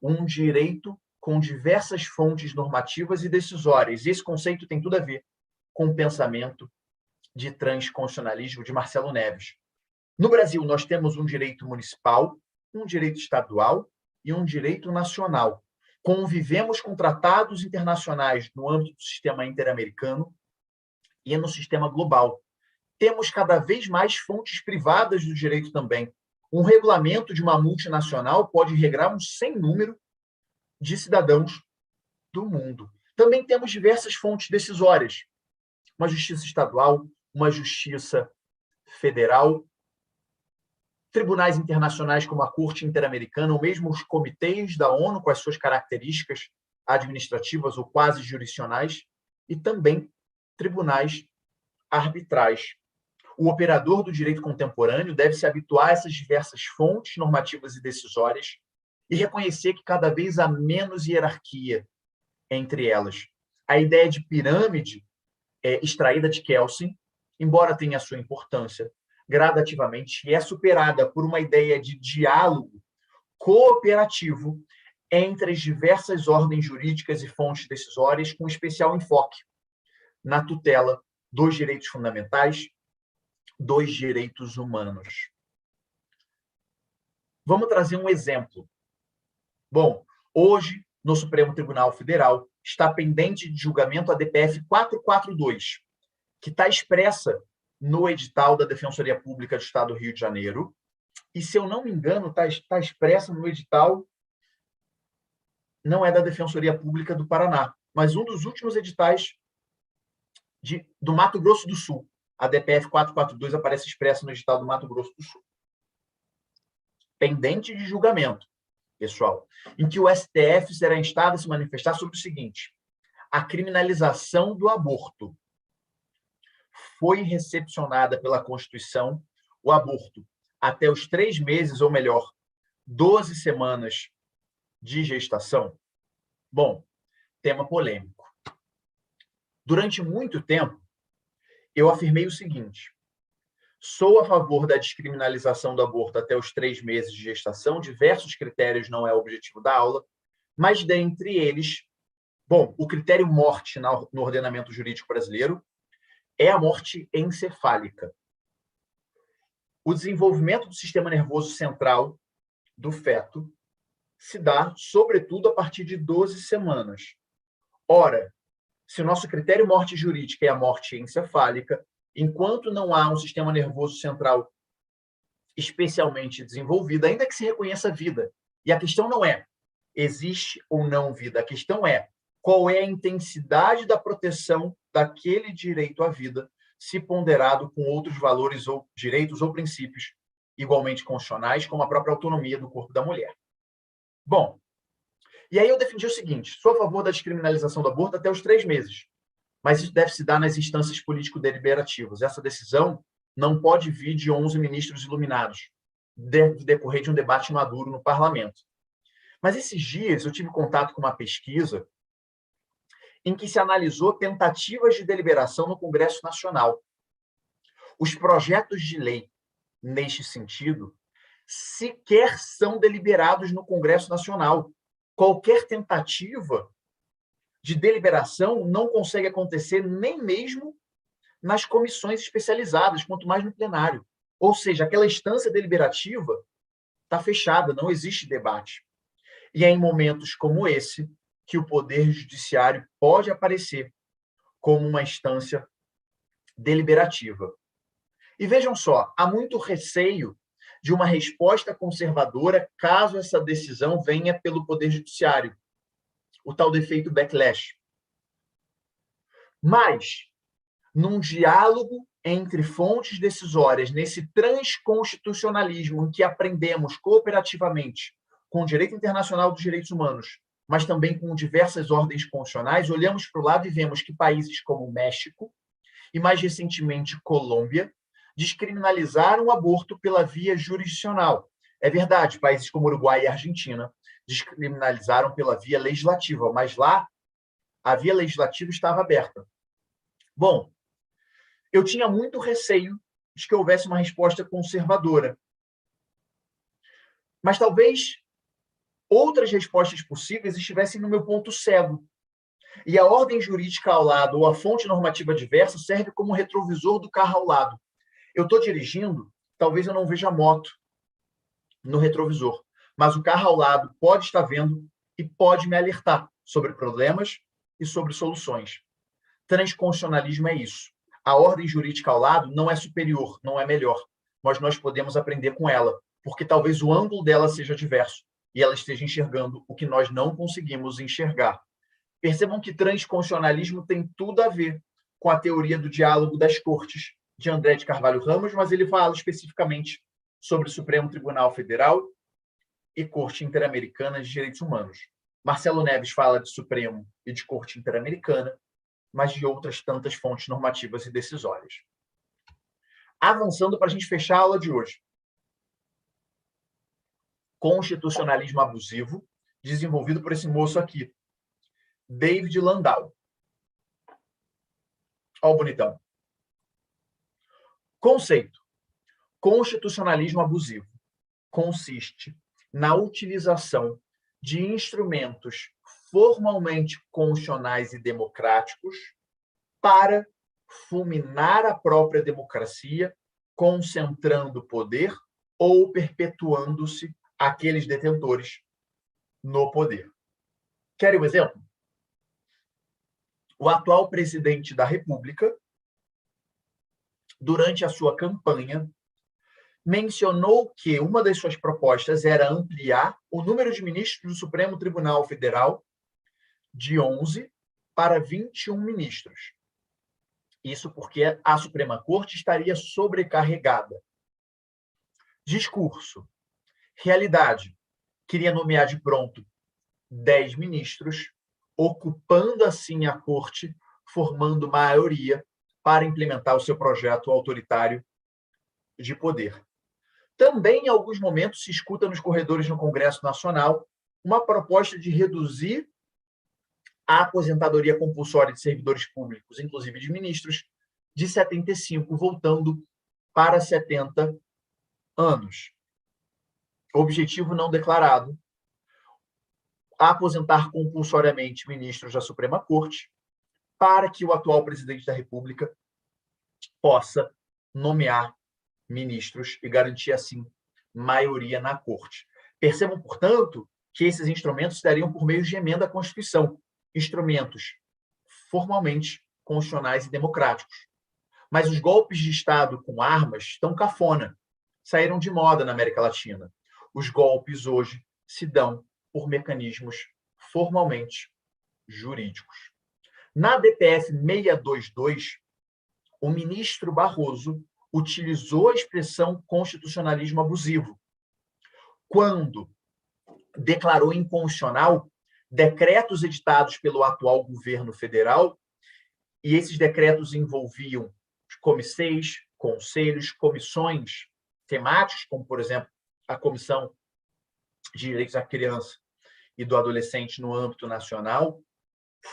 Speaker 2: Um direito com diversas fontes normativas e decisórias. E esse conceito tem tudo a ver com o pensamento de transconstitucionalismo de Marcelo Neves. No Brasil, nós temos um direito municipal, um direito estadual e um direito nacional. Convivemos com tratados internacionais no âmbito do sistema interamericano e no sistema global. Temos cada vez mais fontes privadas do direito também. Um regulamento de uma multinacional pode regrar um sem número de cidadãos do mundo. Também temos diversas fontes decisórias. Uma justiça estadual, uma justiça federal, tribunais internacionais como a Corte Interamericana, ou mesmo os comitês da ONU com as suas características administrativas ou quase jurisdicionais, e também tribunais arbitrais. O operador do direito contemporâneo deve se habituar a essas diversas fontes normativas e decisórias e reconhecer que cada vez há menos hierarquia entre elas. A ideia de pirâmide extraída de Kelsen, embora tenha a sua importância, gradativamente é superada por uma ideia de diálogo cooperativo entre as diversas ordens jurídicas e fontes decisórias, com especial enfoque na tutela dos direitos fundamentais, dos direitos humanos. Vamos trazer um exemplo. Bom, hoje, no Supremo Tribunal Federal, está pendente de julgamento a DPF 442, que está expressa no edital da Defensoria Pública do Estado do Rio de Janeiro, e, se eu não me engano, está expressa no edital, não é da Defensoria Pública do Paraná, mas um dos últimos editais do Mato Grosso do Sul. A DPF 442 aparece expressa no edital do Mato Grosso do Sul. Pendente de julgamento, pessoal, em que o STF será instado a se manifestar sobre o seguinte: a criminalização do aborto. Foi recepcionada pela Constituição o aborto até os 3 meses, ou melhor, 12 semanas de gestação? Bom, tema polêmico. Durante muito tempo, eu afirmei o seguinte: sou a favor da descriminalização do aborto até os 3 meses de gestação. Diversos critérios, não é o objetivo da aula, mas dentre eles, bom, o critério morte no ordenamento jurídico brasileiro é a morte encefálica. O desenvolvimento do sistema nervoso central do feto se dá, sobretudo, a partir de 12 semanas. Ora, se o nosso critério morte jurídica é a morte encefálica, enquanto não há um sistema nervoso central especialmente desenvolvido, ainda que se reconheça a vida. E a questão não é existe ou não vida, a questão é qual é a intensidade da proteção daquele direito à vida, se ponderado com outros valores ou direitos ou princípios igualmente constitucionais, como a própria autonomia do corpo da mulher. Bom, e aí eu defendi o seguinte: sou a favor da descriminalização do aborto até os 3 meses, mas isso deve se dar nas instâncias político-deliberativas. Essa decisão não pode vir de 11 ministros iluminados, deve decorrer de um debate maduro no parlamento. Mas esses dias eu tive contato com uma pesquisa em que se analisou tentativas de deliberação no Congresso Nacional. Os projetos de lei, neste sentido, sequer são deliberados no Congresso Nacional. Qualquer tentativa de deliberação não consegue acontecer nem mesmo nas comissões especializadas, quanto mais no plenário. Ou seja, aquela instância deliberativa está fechada, não existe debate. E é em momentos como esse que o Poder Judiciário pode aparecer como uma instância deliberativa. E vejam só, há muito receio de uma resposta conservadora caso essa decisão venha pelo Poder Judiciário, o tal do efeito backlash. Mas, num diálogo entre fontes decisórias, nesse transconstitucionalismo em que aprendemos cooperativamente com o direito internacional dos direitos humanos, mas também com diversas ordens constitucionais, olhamos para o lado e vemos que países como México e, mais recentemente, Colômbia, descriminalizaram o aborto pela via jurisdicional. É verdade, países como Uruguai e Argentina descriminalizaram pela via legislativa, mas lá a via legislativa estava aberta. Bom, eu tinha muito receio de que houvesse uma resposta conservadora. Mas talvez outras respostas possíveis estivessem no meu ponto cego. E a ordem jurídica ao lado ou a fonte normativa diversa serve como retrovisor do carro ao lado. Eu estou dirigindo, talvez eu não veja a moto no retrovisor, mas o carro ao lado pode estar vendo e pode me alertar sobre problemas e sobre soluções. Transconstitucionalismo é isso. A ordem jurídica ao lado não é superior, não é melhor, mas nós podemos aprender com ela, porque talvez o ângulo dela seja diverso e ela esteja enxergando o que nós não conseguimos enxergar. Percebam que transconstitucionalismo tem tudo a ver com a teoria do diálogo das cortes de André de Carvalho Ramos, mas ele fala especificamente sobre o Supremo Tribunal Federal e Corte Interamericana de Direitos Humanos. Marcelo Neves fala de Supremo e de Corte Interamericana, mas de outras tantas fontes normativas e decisórias. Avançando para a gente fechar a aula de hoje. Constitucionalismo abusivo, desenvolvido por esse moço aqui, David Landau. Olha o bonitão. Conceito. Constitucionalismo abusivo consiste na utilização de instrumentos formalmente constitucionais e democráticos para fulminar a própria democracia, concentrando poder ou perpetuando-se aqueles detentores no poder. Querem um exemplo? O atual presidente da República, durante a sua campanha, mencionou que uma das suas propostas era ampliar o número de ministros do Supremo Tribunal Federal de 11 para 21 ministros. Isso porque a Suprema Corte estaria sobrecarregada. Discurso. Realidade. Queria nomear de pronto 10 ministros, ocupando assim a Corte, formando maioria para implementar o seu projeto autoritário de poder. Também, em alguns momentos, se escuta nos corredores no Congresso Nacional uma proposta de reduzir a aposentadoria compulsória de servidores públicos, inclusive de ministros, de 75, voltando para 70 anos. Objetivo não declarado: aposentar compulsoriamente ministros da Suprema Corte, para que o atual presidente da República possa nomear ministros e garantir, assim, maioria na Corte. Percebam, portanto, que esses instrumentos se dariam por meio de emenda à Constituição instrumentos formalmente constitucionais e democráticos. Mas os golpes de Estado com armas estão cafona, saíram de moda na América Latina. Os golpes hoje se dão por mecanismos formalmente jurídicos. Na DPF 622, o ministro Barroso utilizou a expressão constitucionalismo abusivo, quando declarou inconstitucional decretos editados pelo atual governo federal, e esses decretos envolviam comissões, conselhos, comissões temáticas, como, por exemplo, a Comissão de Direitos da Criança e do Adolescente no âmbito nacional,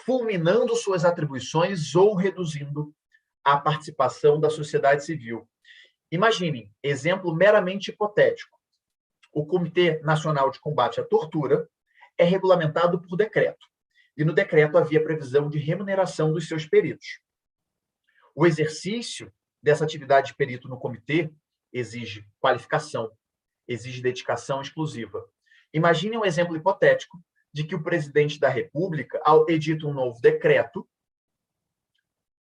Speaker 2: fulminando suas atribuições ou reduzindo a participação da sociedade civil. Imaginem, exemplo meramente hipotético. O Comitê Nacional de Combate à Tortura é regulamentado por decreto, e no decreto havia previsão de remuneração dos seus peritos. O exercício dessa atividade de perito no comitê exige qualificação, exige dedicação exclusiva. Imagine um exemplo hipotético de que o presidente da República edita um novo decreto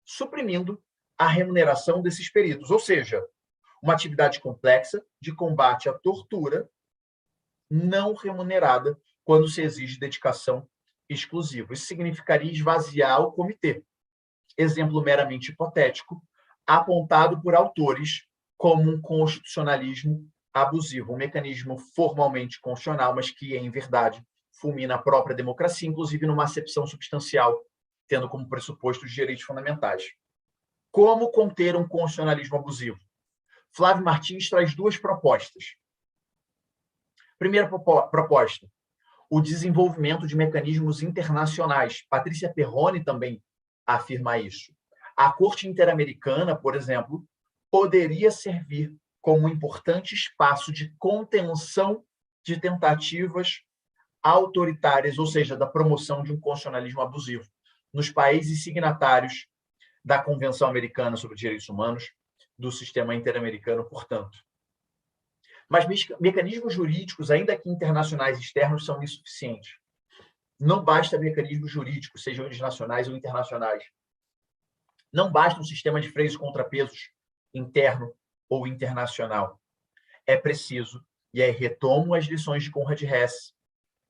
Speaker 2: suprimindo a remuneração desses peritos, ou seja, uma atividade complexa de combate à tortura não remunerada quando se exige dedicação exclusiva. Isso significaria esvaziar o comitê. Exemplo meramente hipotético, apontado por autores como um constitucionalismo abusivo, um mecanismo formalmente constitucional, mas que, em verdade, fulmina a própria democracia, inclusive numa acepção substancial, tendo como pressuposto os direitos fundamentais. Como conter um constitucionalismo abusivo? Flávio Martins traz duas propostas. Primeira proposta, o desenvolvimento de mecanismos internacionais. Patrícia Perrone também afirma isso. A Corte Interamericana, por exemplo, poderia servir como um importante espaço de contenção de tentativas autoritárias, ou seja, da promoção de um constitucionalismo abusivo, nos países signatários da Convenção Americana sobre Direitos Humanos, do sistema interamericano, portanto. Mas mecanismos jurídicos, ainda que internacionais e externos, são insuficientes. Não basta mecanismos jurídicos, sejam eles nacionais ou internacionais. Não basta um sistema de freios e contrapesos interno ou internacional. É preciso, e aí retomo as lições de Conrad Hess,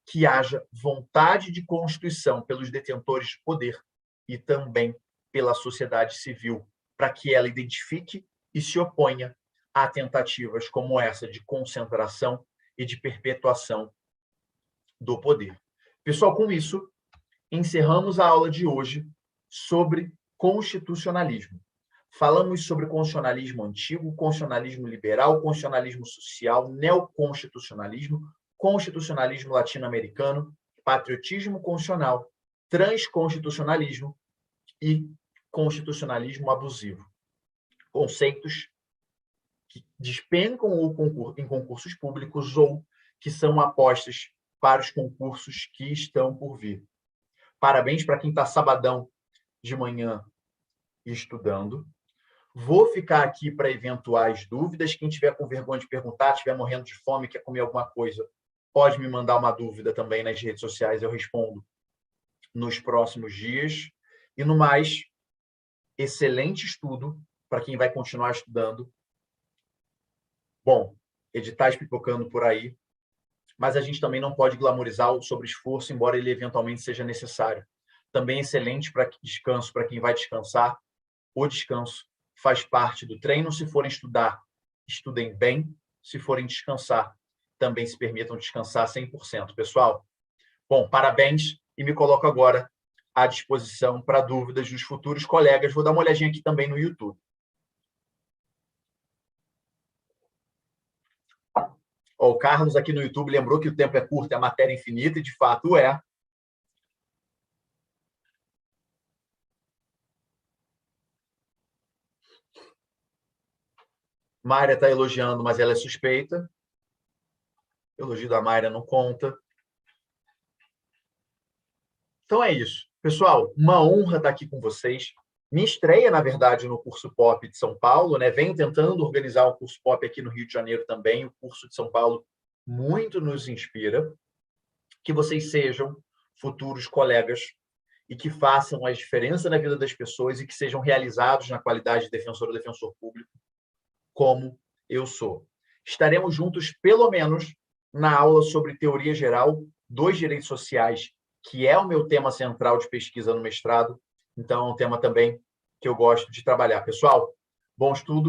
Speaker 2: que haja vontade de constituição pelos detentores de poder e também pela sociedade civil, para que ela identifique e se oponha a tentativas como essa de concentração e de perpetuação do poder. Pessoal, com isso, encerramos a aula de hoje sobre constitucionalismo. Falamos sobre constitucionalismo antigo, constitucionalismo liberal, constitucionalismo social, neoconstitucionalismo, constitucionalismo latino-americano, patriotismo constitucional, transconstitucionalismo e constitucionalismo abusivo. Conceitos que despencam em concursos públicos ou que são apostas para os concursos que estão por vir. Parabéns para quem está sabadão de manhã estudando. Vou ficar aqui para eventuais dúvidas. Quem tiver com vergonha de perguntar, estiver morrendo de fome, quer comer alguma coisa, pode me mandar uma dúvida também nas redes sociais, eu respondo nos próximos dias. E no mais, excelente estudo para quem vai continuar estudando. Bom, editais pipocando por aí, mas a gente também não pode glamorizar o sobre-esforço, embora ele eventualmente seja necessário. Também excelente para descanso, para quem vai descansar. O descanso faz parte do treino. Se forem estudar, estudem bem. Se forem descansar, também se permitam descansar 100%. Pessoal, bom, parabéns e me coloco agora à disposição para dúvidas dos futuros colegas. Vou dar uma olhadinha aqui também no YouTube. O Carlos aqui no YouTube lembrou que o tempo é curto, é a matéria infinita, e de fato é. Mayra está elogiando, mas ela é suspeita. O elogio da Mayra não conta. Então é isso. Pessoal, uma honra estar aqui com vocês. Me estreia, na verdade, no curso POP de São Paulo, né? Venho tentando organizar um curso POP aqui no Rio de Janeiro também. O curso de São Paulo muito nos inspira. Que vocês sejam futuros colegas e que façam a diferença na vida das pessoas e que sejam realizados na qualidade de defensor ou defensor público, como eu sou. Estaremos juntos, pelo menos, na aula sobre teoria geral dos direitos sociais, que é o meu tema central de pesquisa no mestrado. Então, é um tema também que eu gosto de trabalhar. Pessoal, bom estudo.